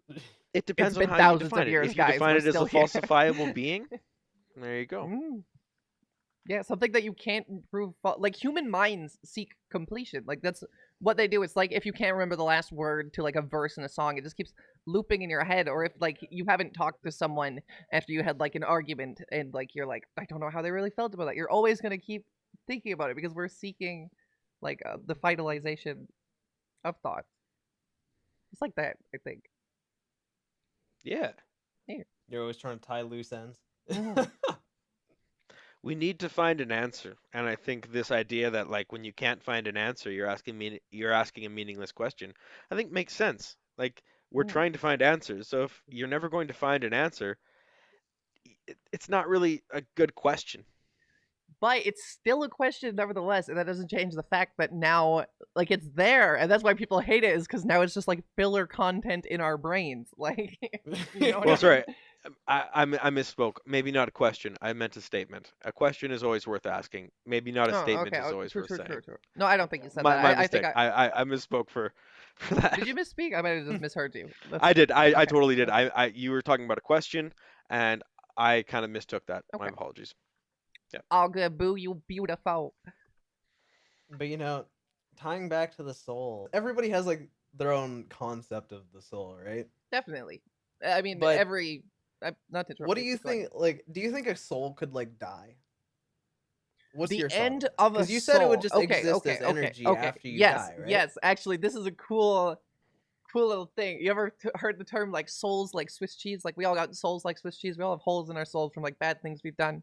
it It's depends on been how you thousands define of it. years, If you guys. define We're it as still a here. falsifiable being, there you go. Mm. Yeah, something that you can't prove. Like human minds seek completion. Like that's what they do. It's like if you can't remember the last word to like a verse in a song, it just keeps looping in your head. Or if like you haven't talked to someone after you had like an argument and like you're like I don't know how they really felt about that. You're always gonna keep thinking about it because we're seeking like the finalization of thought. It's like that, I think. Yeah. Yeah. You're always trying to tie loose ends. Mhm. We need to find an answer. And I think this idea that like when you can't find an answer, you're asking a meaningless question, I think makes sense. Like we're Mhm. trying to find answers. So if you're never going to find an answer, it's not really a good question. But it's still a question nevertheless, and that doesn't change the fact that now like it's there, and that's why people hate it, is because now it's just like filler content in our brains. Like you know what Well, I mean? sorry. I misspoke. Maybe not a question. I meant a statement. A question is always worth asking. Maybe not a Oh, statement okay. is Oh, always true, worth true, saying. true, true. No, I don't think you said that. My I think mistake. I misspoke for did that. you misspeak? I might have just misheard you. That's I did. I okay. totally did. Okay. You were talking about a question, and I kind of mistook that. My Okay. apologies. Yeah. All good, boo. You beautiful. But tying back to the soul, everybody has like their own concept of the soul, right? Definitely. I mean, But every. Not to interrupt what do you. you Go ahead. think? Like, do you think a soul could like die? What's The your thought on end this? of a Because you said it would soul. just Okay, exist okay, as okay, energy okay. after you Yes, die, right? yes. Actually, this is a cool little thing. You ever heard the term like souls like Swiss cheese? Like we all got souls like Swiss cheese. We all have holes in our souls from like bad things we've done.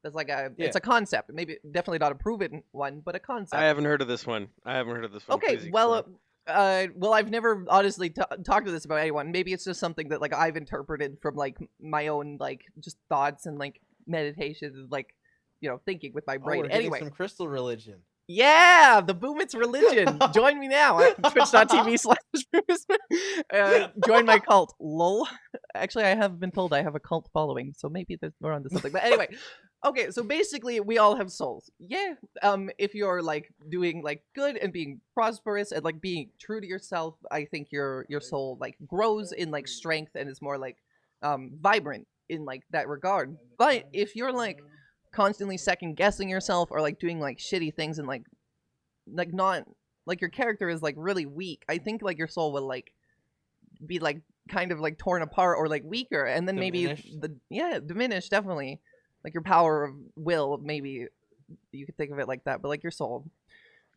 There's like Yeah. it's a concept. Maybe definitely not a proven one, but a I concept. haven't heard of this one. I haven't heard of this one. Okay, Please well, explain. well, I've never honestly talked to this about anyone. Maybe it's just something that like I've interpreted from like my own like just thoughts and like meditation and like thinking with my Oh, brain. we're getting Anyway, some crystal religion. yeah, the Boomits religion. Join me now at twitch.tv/Boomits. Join my cult. Lol. Actually, I have been told I have a cult following, so maybe we're onto something. But anyway, okay. So basically, we all have souls. Yeah. If you're like doing like good and being prosperous and like being true to yourself, I think your soul like grows in like strength and is more like vibrant in like that regard. But if you're like constantly second guessing yourself or like doing like shitty things and like not like your character is like really weak, I think like your soul will like be like kind of like torn apart or like weaker, and then maybe Diminished. diminished definitely. like your power of will, maybe you could think of it like that, but like your soul.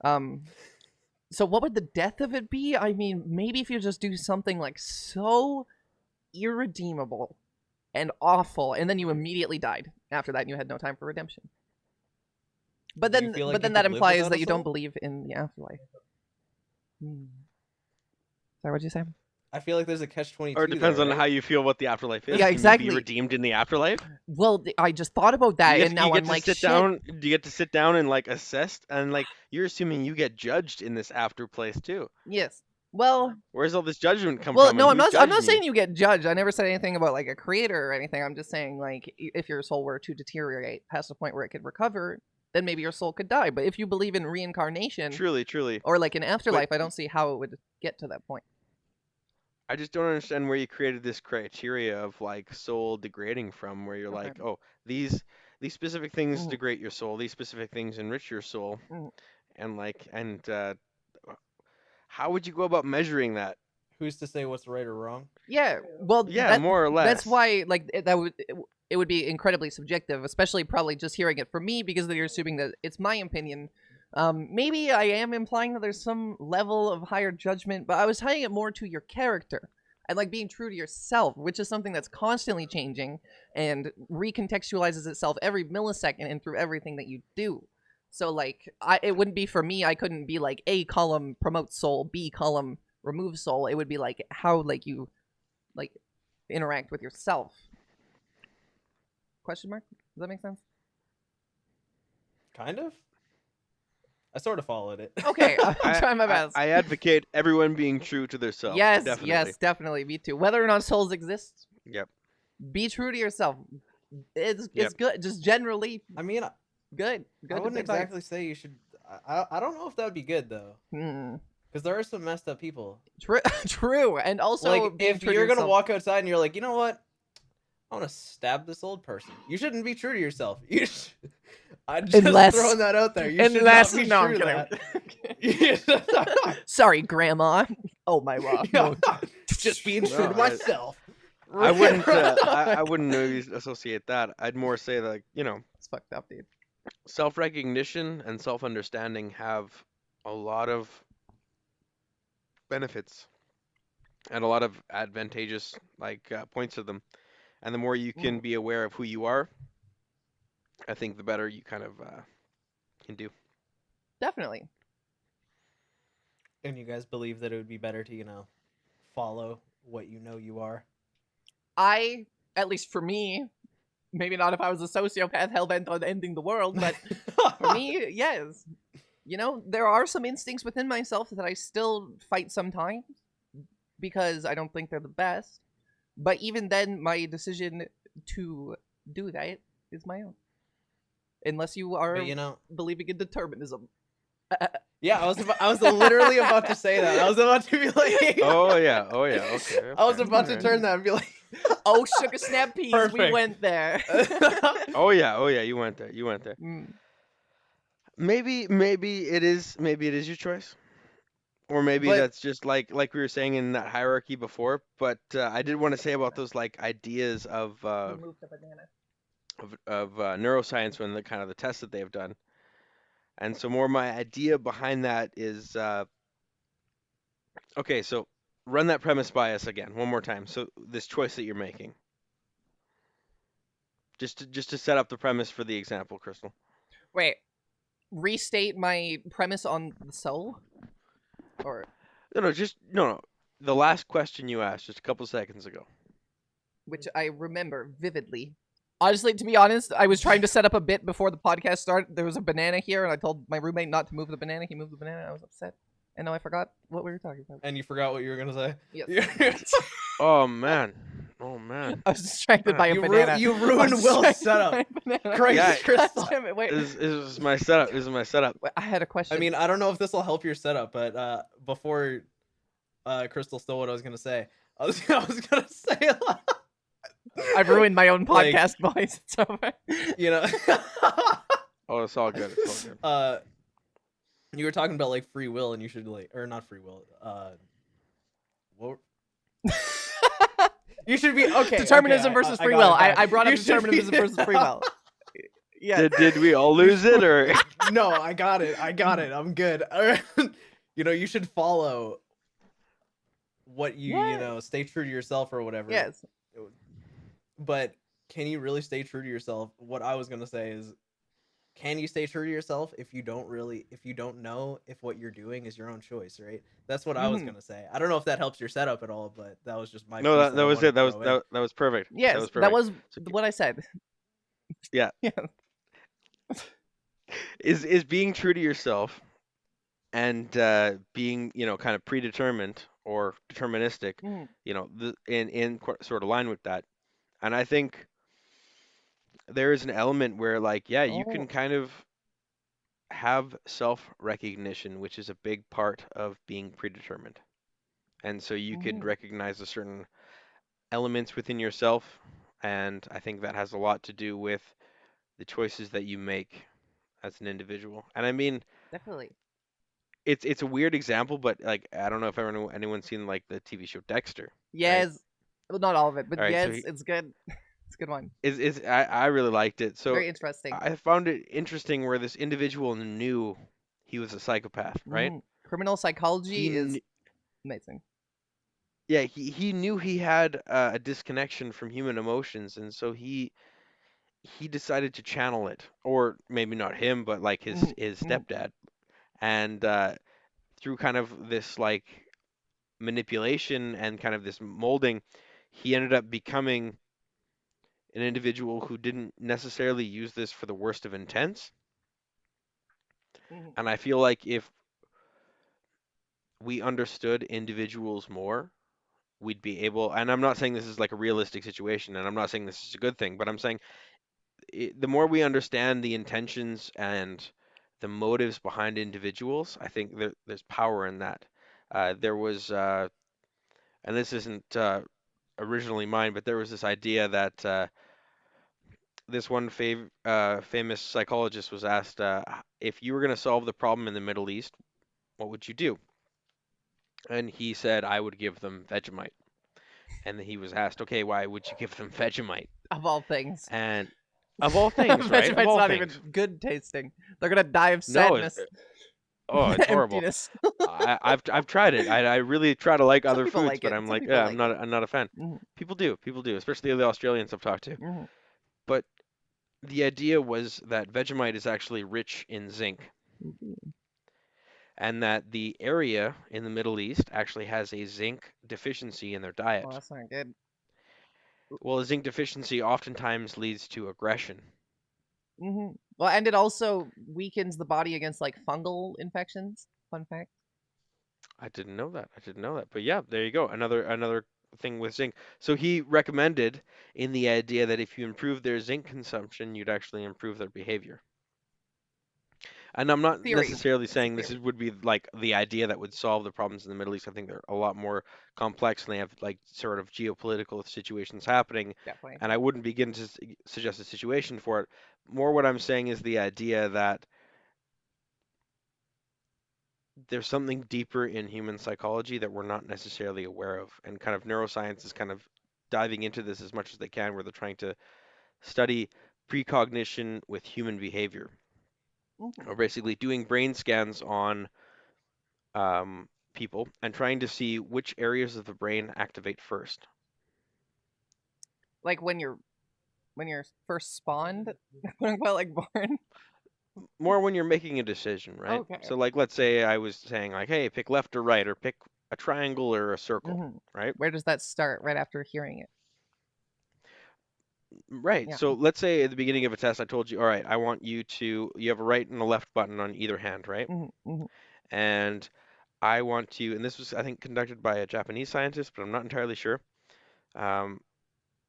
So what would the death of it be? I mean, maybe if you just do something like so irredeemable and awful, and then you immediately died after that, and you had no time for redemption. But Do you then, feel like you that could live implies without that a you don't soul? believe in the afterlife. Sorry, what'd you say? I feel like there's a catch-22 Or it depends there, on right? how you feel what the afterlife is. Yeah, Can you be exactly. redeemed in the afterlife? Well, I just thought about Do that, you and get, now you I'm get to like, sit shit. down? Do you get to sit down and like assess and like you're assuming you get judged in this after place too? Yes. Well, Where's all this judgment come well, from, no, and I'm who's not. I'm not judging you? saying you get judged. I never said anything about like a creator or anything. I'm just saying like if your soul were to deteriorate past the point where it could recover, then maybe your soul could die. But if you believe in reincarnation Truly, truly. or like an But afterlife, I don't see how it would get to that point. I just don't understand where you created this criteria of like soul degrading from, where you're Okay. like, oh, these specific things Mhm. degrade your soul, these specific things enrich your soul, Mhm. and how would you go about measuring that? Who's to say what's right or wrong? Yeah. Well, Yeah, more or that's less. why like it would be incredibly subjective, especially probably just hearing it from me because you're assuming that it's my opinion. Maybe I am implying that there's some level of higher judgment, but I was tying it more to your character and like being true to yourself, which is something that's constantly changing and recontextualizes itself every millisecond and through everything that you do. So like it wouldn't be for me. I couldn't be like A column promotes soul, B column removes soul. It would be like how like you like interact with yourself. Question mark? Does that make sense? Kind of. I sort of followed it. Okay, I'm I, trying my I, best. I advocate everyone being true to themselves. Yes, Definitely. yes, definitely. Me too. Whether or not souls exist, Yep. be true to yourself. It's Yep. good. Just generally I mean, good. Good I wouldn't advice. exactly say you should. I don't know if that would be good though, Hmm. because there are some messed up people. True, and also Like being if true you're to gonna yourself. walk outside and you're like, you know what, I want to stab this old person. You shouldn't be true to yourself. I'm just Unless- throwing that out there. You unless should no, not I'm be true kidding. to that. Sorry, Grandma. Oh my god. Yeah. Just being true No, to myself. I wouldn't. I wouldn't really associate that. I'd more say that It's fucked up, dude. self-recognition and self-understanding have a lot of benefits and a lot of advantageous points to them. And the more you can be aware of who you are, I think the better you kind of can do. Definitely. And you guys believe that it would be better to, follow what you know you are? At least for me, maybe not if I was a sociopath hell-bent on ending the world, but for me, yes. There are some instincts within myself that I still fight sometimes because I don't think they're the best. But even then, my decision to do that is my own. Unless you are But, believing in determinism. yeah, I was literally about to say that. I was about to be like, Oh yeah. Okay. I was okay, about to alright. turn that and be like, Oh, sugar snap peas, we Perfect. went there. Oh yeah. You went there. Mm. Maybe it is your choice. Or maybe But- that's just like we were saying in that hierarchy before, but I did want to say about those ideas of Remove the banana. neuroscience when the kind of the tests that they've done. And so more my idea behind that is okay, so run that premise by us again one more time. So this choice that you're making. Just to set up the premise for the example, Crystal. Wait, restate my premise on the soul? Or No. The last question you asked just a couple seconds ago. which I remember vividly. Honestly, to be honest, I was trying to set up a bit before the podcast started. There was a banana here, and I told my roommate not to move the banana. He moved the banana. I was upset. And now I forgot what we were talking about. and you forgot what you were gonna say. Yes. Oh man. I was distracted by a You banana. you I was ruined Will's distracted setup. by a banana. Christ, Yeah. Crystal. Damn it, wait. This is my setup. Wait, I had a question. I mean, I don't know if this will help your setup, but before Crystal stole what I was gonna say, I was gonna say, I've ruined my own Like- podcast voice. It's over. Oh, it's all good. It's all good. You were talking about like free will, and you should or not free will. What? You should be okay. Determinism okay, versus I free got will. it back. I brought up You should be- determinism versus free will. Yes. Did we all lose it or? No, I got it. I got it. I'm good. You should follow what Yes. stay true to yourself or whatever. Yes. But can you really stay true to yourself? What I was gonna say is, can you stay true to yourself if you don't know if what you're doing is your own choice, right? That's what I was Hmm. gonna say. I don't know if that helps your setup at all, but that was just my No, piece that, that that I was wanted it. to throw in. That was perfect. That Yes, was that perfect. was So what I said. yeah, Yeah. is being true to yourself and being kind of predetermined or deterministic, Mhm. sort of line with that. And I think there is an element where like yeah, you can Oh. kind of have self recognition, which is a big part of being predetermined. And so you could Mhm. recognize a certain elements within yourself, and I think that has a lot to do with the choices that you make as an individual. And I mean, Definitely. it's a weird example, but like I don't know if anyone's seen like the TV show Dexter, right? Yes. Well, not all of it, but All right, so yes, it's good. It's a good one. is I really liked it. So Very interesting. I found it interesting where this individual knew he was a psychopath, right? Criminal psychology He is kn- amazing. yeah, he knew he had a disconnection from human emotions, and so he decided to channel it, or maybe not him, but like Mhm. his Mhm. stepdad, and through kind of this like manipulation and kind of this molding, he ended up becoming an individual who didn't necessarily use this for the worst of intents. Mhm. And I feel like if we understood individuals more, we'd be able, and I'm not saying this is like a realistic situation, and I'm not saying this is a good thing, but I'm saying the more we understand the intentions and the motives behind individuals, I think there's power in that. There was, and this isn't originally mine, but there was this idea that this one famous psychologist was asked if you were going to solve the problem in the Middle East, what would you do? And he said, I would give them Vegemite. And then he was asked, okay, why would you give them Vegemite? Of all things. And of all things, right? Of Vegemite's all not even things. good tasting. They're gonna die of No, sadness, oh, it's horrible. emptiness. I've tried it. I really try to like Some other people foods, like but it. I'm Some like, people yeah, like it. I'm not a fan. Mhm. People do, especially the Australians I've talked to. Mhm. But the idea was that Vegemite is actually rich in zinc, Mhm. and that the area in the Middle East actually has a zinc deficiency in their Well, diet. that's not good. Well, a zinc deficiency oftentimes leads to aggression. Well, and it also weakens the body against like fungal infections. Fun fact. I didn't know that. I didn't know that. But yeah, there you go. Another thing with zinc. So he recommended in the idea that if you improve their zinc consumption, you'd actually improve their behavior. And I'm not Theory. necessarily It's a saying theory. would be like the idea that would solve the problems in the Middle East. I think they're a lot more complex and they have like sort of geopolitical situations happening. Definitely. And I wouldn't begin to suggest a situation for it. More what I'm saying is the idea that there's something deeper in human psychology that we're not necessarily aware of. And kind of neuroscience is kind of diving into this as much as they can, where they're trying to study precognition with human behavior, Mhm. or basically doing brain scans on people and trying to see which areas of the brain activate first. Like when you're first spawned, quote unquote, like born. More when you're making a decision, right? Okay. So, like, let's say I was saying, like, hey, pick left or right, or pick a triangle or a circle, hmm right? Where does that start? Right after hearing it. Right. Yeah. So, let's say at the beginning of a test, I told you, all right, I want you have a right and a left button on either hand, right? Hmm And I want to, and this was, I think, conducted by a Japanese scientist, but I'm not entirely sure. Um,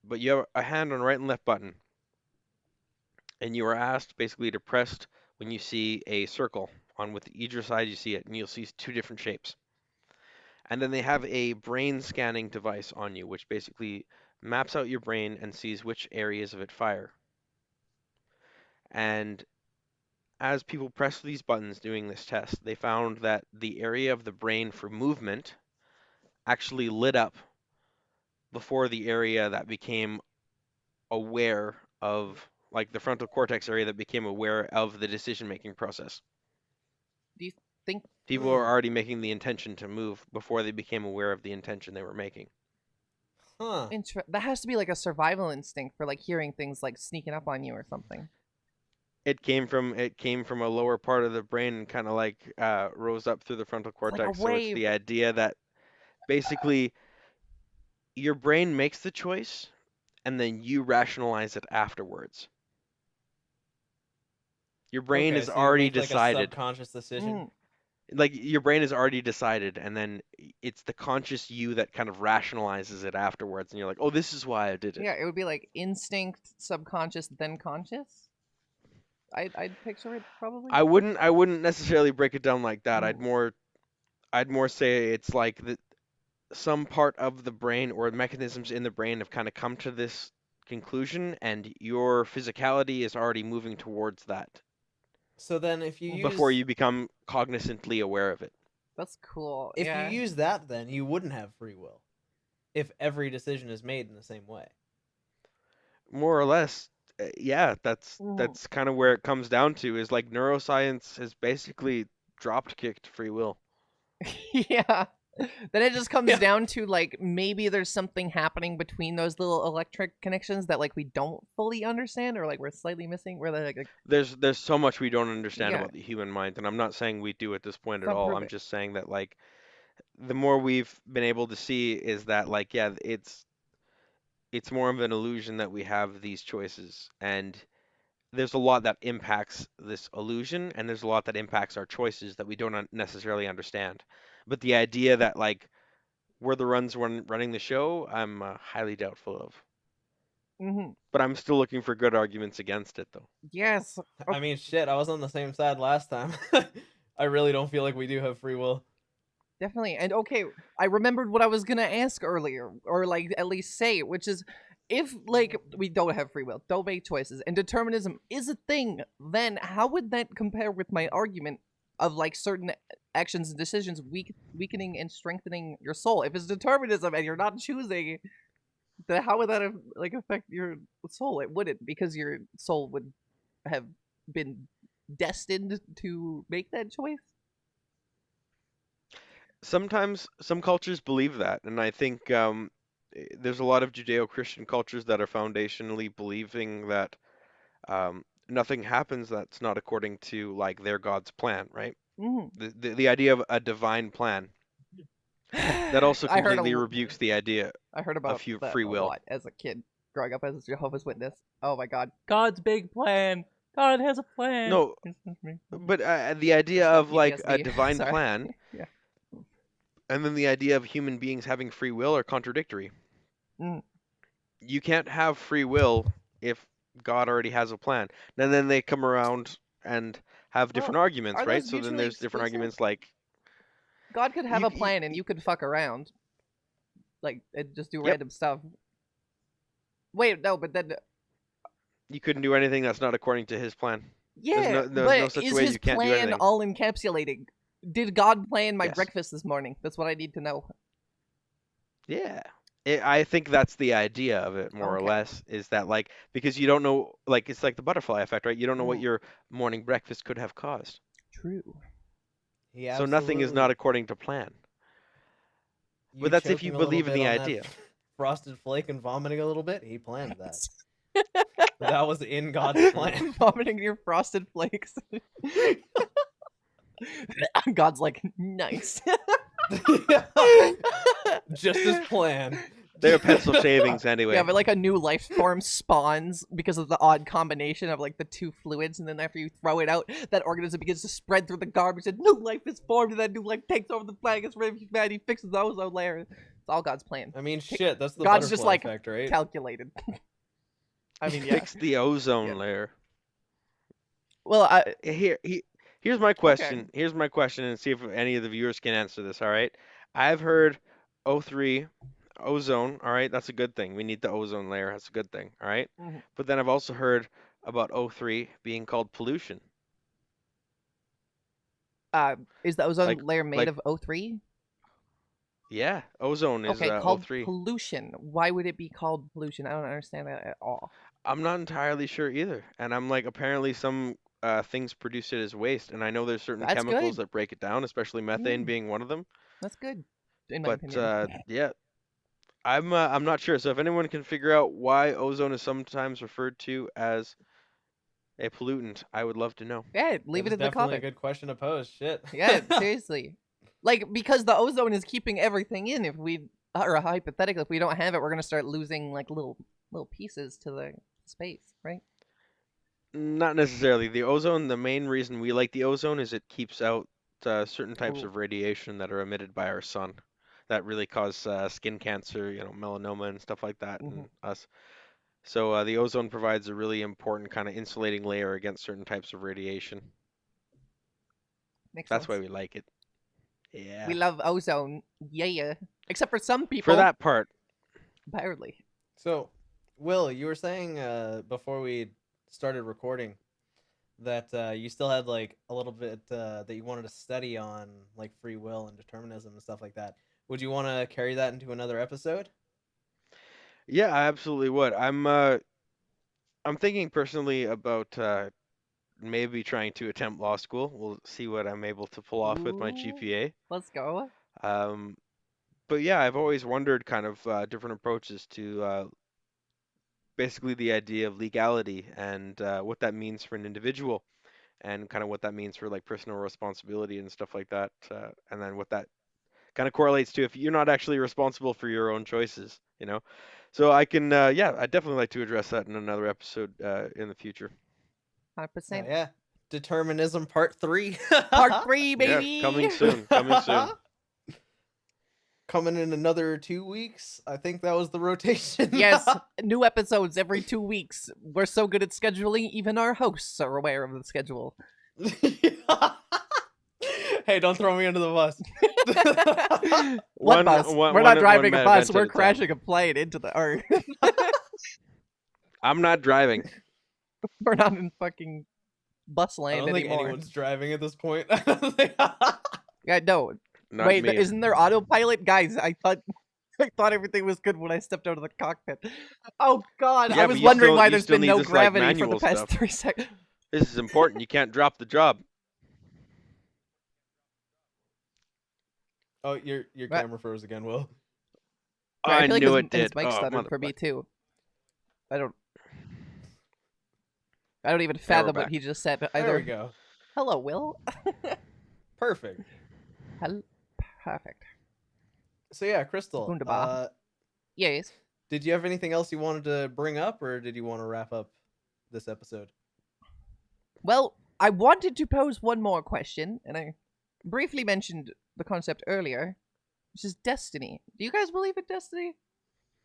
but you have a hand on right and left button, and you are asked basically to press when you see a circle on with either side you see it, and you'll see two different shapes. And then they have a brain scanning device on you, which basically maps out your brain and sees which areas of it fire. And as people press these buttons doing this test, they found that the area of the brain for movement actually lit up before the area that became aware of like the frontal cortex area that became aware of the decision-making process. Do you think? People were already making the intention to move before they became aware of the intention they were making. Huh. That has to be like a survival instinct for like hearing things like sneaking up on you or something. It came from a lower part of the brain and kind of like rose up through the frontal It's like a cortex. So it's wave. the idea that basically your brain makes the choice and then you rationalize it afterwards. Your brain Okay, is so you already make like a decided. subconscious decision. Mm. Like your brain is already decided, and then it's the conscious you that kind of rationalizes it afterwards, and you're like, "Oh, this is why I did it." Yeah, it would be like instinct, subconscious, then conscious. I'd picture it probably. I wouldn't necessarily break it down like that. Mm. I'd more say it's like some part of the brain or mechanisms in the brain have kind of come to this conclusion, and your physicality is already moving towards that So then if you before use you become cognizantly aware of it. That's cool. if you Yeah. use that, then you wouldn't have free will if every decision is made in the same way. More or less, yeah, that's Mhm. that's kind of where it comes down to is like neuroscience has basically dropped kicked free will. Yeah. Then it just comes Yeah. down to like maybe there's something happening between those little electric connections that like we don't fully understand or like we're slightly missing. Where they're like There's so much we don't understand yeah, about the human mind, and I'm not saying we do at this point at some all. prove I'm it. just saying that like the more we've been able to see is that like yeah, it's more of an illusion that we have these choices, and there's a lot that impacts this illusion, and there's a lot that impacts our choices that we don't necessarily understand. But the idea that like we're the ones running the show, I'm highly doubtful of. Hmm. But I'm still looking for good arguments against it, though. Yes. I mean, shit, I was on the same side last time. I really don't feel like we do have free will. Definitely. And okay, I remembered what I was gonna ask earlier, or like at least say, which is if like we don't have free will, don't make choices, and determinism is a thing, then how would that compare with my argument of like certain actions and decisions weakening and strengthening your soul? If it's determinism and you're not choosing, then how would that like affect your soul? It wouldn't, because your soul would have been destined to make that choice. Sometimes some cultures believe that, and I think there's a lot of Judeo-Christian cultures that are foundationally believing that nothing happens that's not according to like their God's plan, right? Hmm. The idea of a divine plan that also I heard completely rebukes the idea I heard of about that free a will. lot as a kid, growing up as a Jehovah's Witness. Oh my God, God's big plan. God has a plan. No, but the idea Just got of like a PTSD. divine Sorry. plan Yeah. and then the idea of human beings having free will are contradictory. Mm. You can't have free will if God already has a plan. And then they come around and have different Well, arguments, are right? those So then mutually there's different exclusive? arguments like God could have you, a you, plan and you could fuck around, like and just do yep, random stuff. Wait, no, but then you couldn't do anything that's not according to his plan. yeah, There's no but such is way his you can't do plan anything. all encapsulating? Did God plan my Yes. breakfast this morning? That's what I need to know. Yeah. I think that's the idea of it, more or Okay. less, is that like because you don't know, like it's like the butterfly effect, right? You don't know what Mhm. your morning breakfast could have caused. True. He So nothing is not absolutely. according to plan. You But that's if you choking a little believe in bit the on that idea. frosted flake and vomiting a little bit, he planned that. That was in God's plan. Vomiting your frosted flakes. God's like, nice. Just as planned. They're pencil shavings Yeah, anyway. but like a new life form spawns because of the odd combination of like the two fluids, and then after you throw it out, that organism begins to spread through the garbage, and new life is formed, and that new life takes over the planet, gets rid of humanity, fixes the ozone layer. It's all God's plan. I mean, shit, that's the God's butterfly just like effect, right? calculated. I mean, yeah. Fix the ozone Yeah. layer. Well, I Here's my okay. question. Here's my question, and see if any of the viewers can answer this. All right. I've heard O3, ozone. All right, that's a good thing. We need the ozone layer. That's a good thing. All right. Mhm. But then I've also heard about O3 being called pollution. Is the ozone Like, layer made like, of O3? yeah, ozone is Okay, called O3. pollution. Why would it be called pollution? I don't understand that at all. I'm not entirely sure either. And I'm like, apparently some things produce it as waste, and I know there's certain That's chemicals good. that break it down, especially methane Mm, being one of them. that's good, in my But opinion. yeah, I'm not sure. So if anyone can figure out why ozone is sometimes referred to as a pollutant, I would love to know. Yeah, That leave it is in the definitely a comments. good question to pose. Shit. Yeah, seriously. Like, because the ozone is keeping everything in. If we, or hypothetically, if we don't have it, we're gonna start losing like little pieces to the space, right? Not necessarily. The ozone, the main reason we like the ozone is it keeps out certain types Ooh. of radiation that are emitted by our sun that really cause skin cancer, melanoma and stuff like that Hmm. in us. So the ozone provides a really important kind of insulating layer against certain types of radiation. Makes That's why sense. we like it. We Yeah. love ozone, yeah. Except for some For people, that part, apparently. So, Will, you were saying before we started recording that you still had like a little bit that you wanted to study on like free will and determinism and stuff like that. Would you want to carry that into another episode? yeah, I absolutely would. I'm thinking personally about maybe trying to attempt law school. We'll see what I'm able to pull off with my Ooh, GPA. let's go. Um, but yeah, I've always wondered kind of different approaches to basically the idea of legality and what that means for an individual and kind of what that means for like personal responsibility and stuff like that. And then what that kind of correlates to if you're not actually responsible for your own choices. So I can, yeah, I'd definitely like to address that in another episode in the future. 100%. Yeah. Determinism Part 3. Part 3, Yeah, baby! coming soon, coming soon. Coming in another 2 weeks. I think that was the rotation. Yes, new episodes every 2 weeks. We're so good at scheduling, even our hosts are aware of the schedule. Hey, don't throw me under the bus. What One, bus? one, We're not one, one driving a mad bus, event we're at a time. crashing a plane into the earth. I'm not driving. We're not in fucking bus I land don't think anymore. anyone's driving at this point. Yeah, no. Not Wait, me. isn't there autopilot? Guys, I thought everything was good when I stepped out of the cockpit. Oh god, I Yeah, was but wondering why you there's still been need no this like gravity for the manual past stuff. 3 seconds. This is important. You can't drop the job. Oh, your What? camera froze again, Will. I I feel like knew it his did. mic Oh, stuttered for me motherfucker. too. I don't even Yeah, we're fathom what back. he just said There either. we go. Hello, Will. Perfect. Hello. Perfect. So yeah, Crystal. Wunderbar. Yes. Did you have anything else you wanted to bring up, or did you want to wrap up this episode? Well, I wanted to pose one more question, and I briefly mentioned the concept earlier, which is destiny. Do you guys believe in destiny?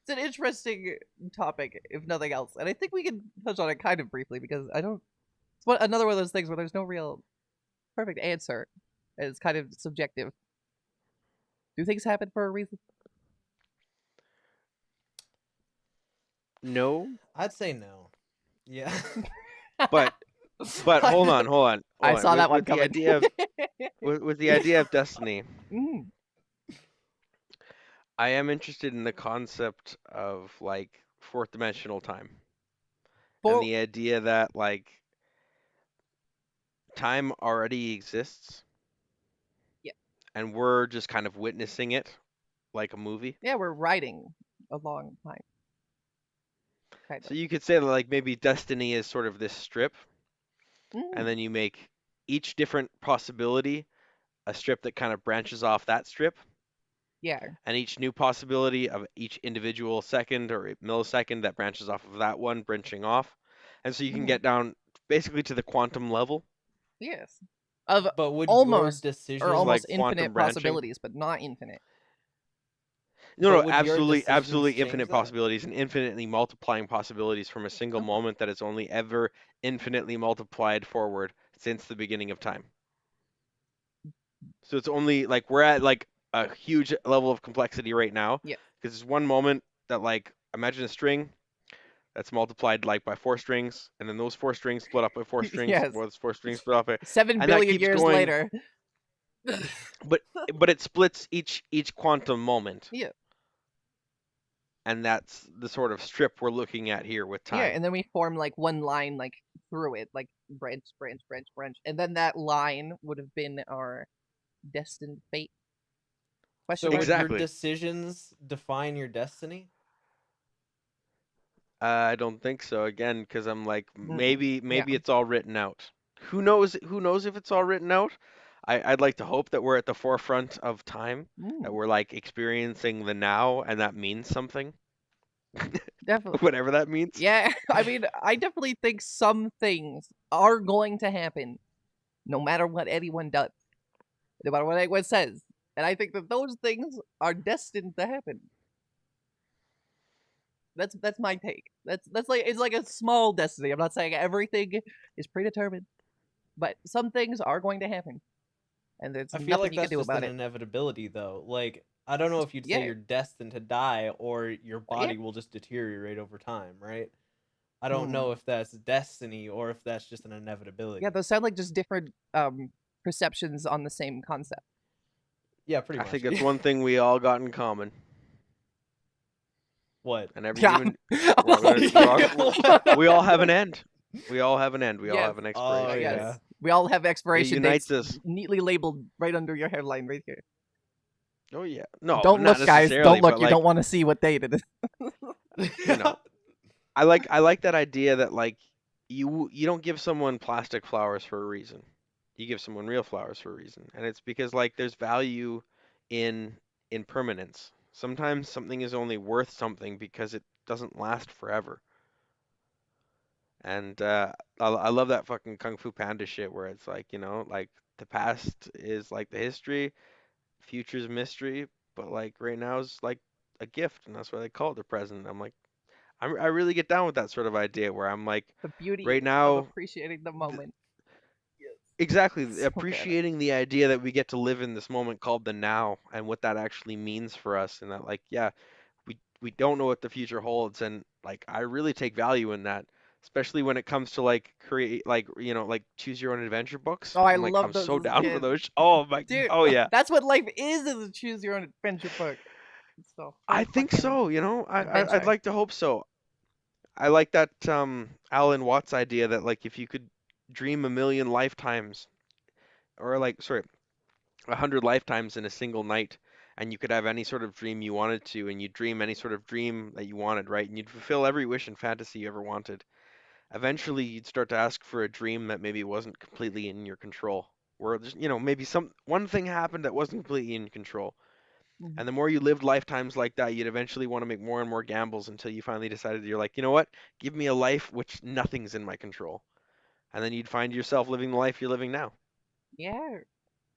It's an interesting topic, if nothing else, and I think we can touch on it kind of briefly because I don't. It's another one of those things where there's no real perfect answer. And it's kind of subjective. Do things happen for a reason? No, I'd say no. Yeah. but hold on, hold on, I hold on. saw that one With the coming. idea of with the idea of destiny, Mm. I am interested in the concept of like fourth dimensional time and For the idea that like time already exists yeah, and we're just kind of witnessing it like a movie. yeah, we're riding a long time, kind So of. you could say that like maybe destiny is sort of this strip, and Mm. then you make each different possibility a strip that kind of branches off that strip, Yeah. and each new possibility of each individual second or millisecond that branches off of that one branching off. And so you can Mm. get down basically to the quantum level. Yes. Of But would your almost or It's decision like almost quantum infinite branching. possibilities, but not infinite. No, but no, would your absolutely, decisions absolutely change infinite that? possibilities and infinitely multiplying possibilities from a single Okay. moment that is only ever infinitely multiplied forward since the beginning of time. So it's only like we're at like a huge level of complexity right now Yeah. because it's one moment that like imagine a string that's multiplied like by four strings, and then those four strings split up by four strings, Yes. those four strings split up by, 7 and that billion keeps years going. later. But it splits each quantum moment. Yeah. and that's the sort of strip we're looking at here with Yeah, time. and then we form like one line like through it, like branch, branch, branch, branch, and then that line would have been our destined fate. So Question would mark? your Exactly. decisions define your destiny? I don't think so. Again, because I'm like, maybe Yeah. it's all written out. Who knows? Who knows if it's all written out? I'd like to hope that we're at the forefront of time, that Mm, we're like experiencing the now, and that means something, definitely. whatever that means. Yeah, I mean, I definitely think some things are going to happen, no matter what anyone does, no matter what anyone says, and I think that those things are destined to happen. That's my take. That's like it's like a small destiny. I'm not saying everything is predetermined, but some things are going to happen, and there's I feel nothing like you can that's do just about an it. inevitability, though. Like, I don't know if you'd say Yeah, you're destined to die or your yeah. body will just deteriorate over time, right? I don't Hmm. know if that's destiny or if that's just an Yeah, inevitability. those sound like just different perceptions on the same concept. Yeah, pretty I think much. that's one thing we all got in common, What? and every Yeah. human, Oh my we all god. have an end. We all have an end. We all Yes. have an Oh, expiration date. yeah. Yes. We all have It expiration unites dates us. neatly labeled right under your headline right here. Oh yeah. No, Don't not look, guys. necessarily, Don't look. but You don't like, want to see what date it is. you know, I like that idea that like you don't give someone plastic flowers for a reason. You give someone real flowers for a reason, and it's because like there's value in permanence. Sometimes something is only worth something because it doesn't last forever. And I love that fucking Kung Fu Panda shit where it's like, like the past is like the history, future's mystery, but like right now is like a gift, and that's why they call it the present. I'm like, I really get down with that sort of idea where I'm like, The beauty right of now, appreciating the th moment. Yes. exactly, So bad. appreciating the idea that we get to live in this moment called the now and what that actually means for us, and that like, yeah, we don't know what the future holds, and like I really take value in that, especially when it comes to like create like like choose your own adventure books. Oh, I I'm like love I'm those so as a down for kid. those. Oh my, Dude, oh yeah. that's what life is a choose your own adventure book. It's the I whole think fucking so, I'd adventure. like to hope so. I like that Alan Watts idea that like if you could dream a million lifetimes, or like sorry, 100 lifetimes in a single night, and you could have any sort of dream you wanted to, and you dream any sort of dream that you wanted, right? And you'd fulfill every wish and fantasy you ever wanted. Eventually, you'd start to ask for a dream that maybe wasn't completely in your control, where just, maybe some one thing happened that wasn't completely in control. Mhm. And the more you lived lifetimes like that, you'd eventually want to make more and more gambles until you finally decided you're like, you know what? Give me a life which nothing's in my control. And then you'd find yourself living the life you're living now. Yeah.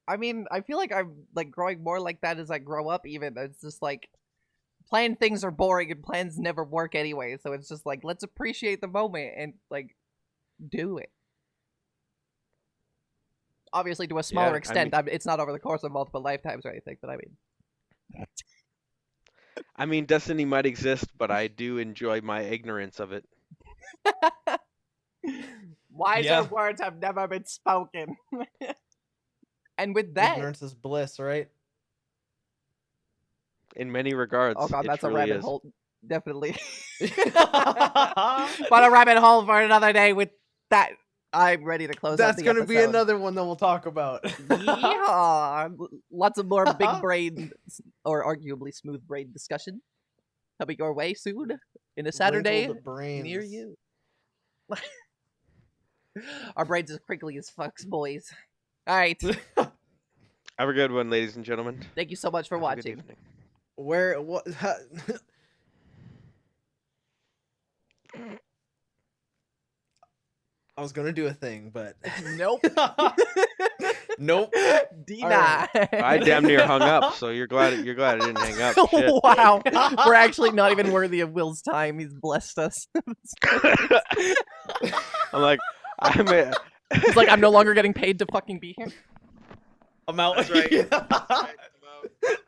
I mean, I feel like I'm like growing more like that as I grow up even. It's just like plan things are boring and plans never work anyway, so it's just like let's appreciate the moment and like do it. Obviously to a smaller Yeah, I mean, extent. It's not over the course of multiple lifetimes or anything, but I mean Destiny might exist, but I do enjoy my ignorance of it. wiser Yeah. words have never been spoken. And with that, Ignorance is bliss, right? In many oh regards, god, it that's a truly rabbit is. hole. Definitely. But a rabbit hole for another day. With that, I'm ready to close out That's the gonna be episode. another one that we'll talk about. Yeah, lots of more big brain or arguably smooth brain discussion coming your way soon in a Saturday Wrinkled brains. near you. Our brains as crinkly as fucks, boys. All right, Have a good one, ladies and gentlemen. thank you so much for Have a good watching. evening. Where what? I was gonna do a thing, but Nope. nope. Deny. I damn near hung up, so you're glad I didn't hang up. Shit. Wow, we're actually not even worthy of Will's time. He's blessed us. I'm like, He's like, I'm no longer getting paid to fucking be here. I'm out. That's right. All right, I'm out.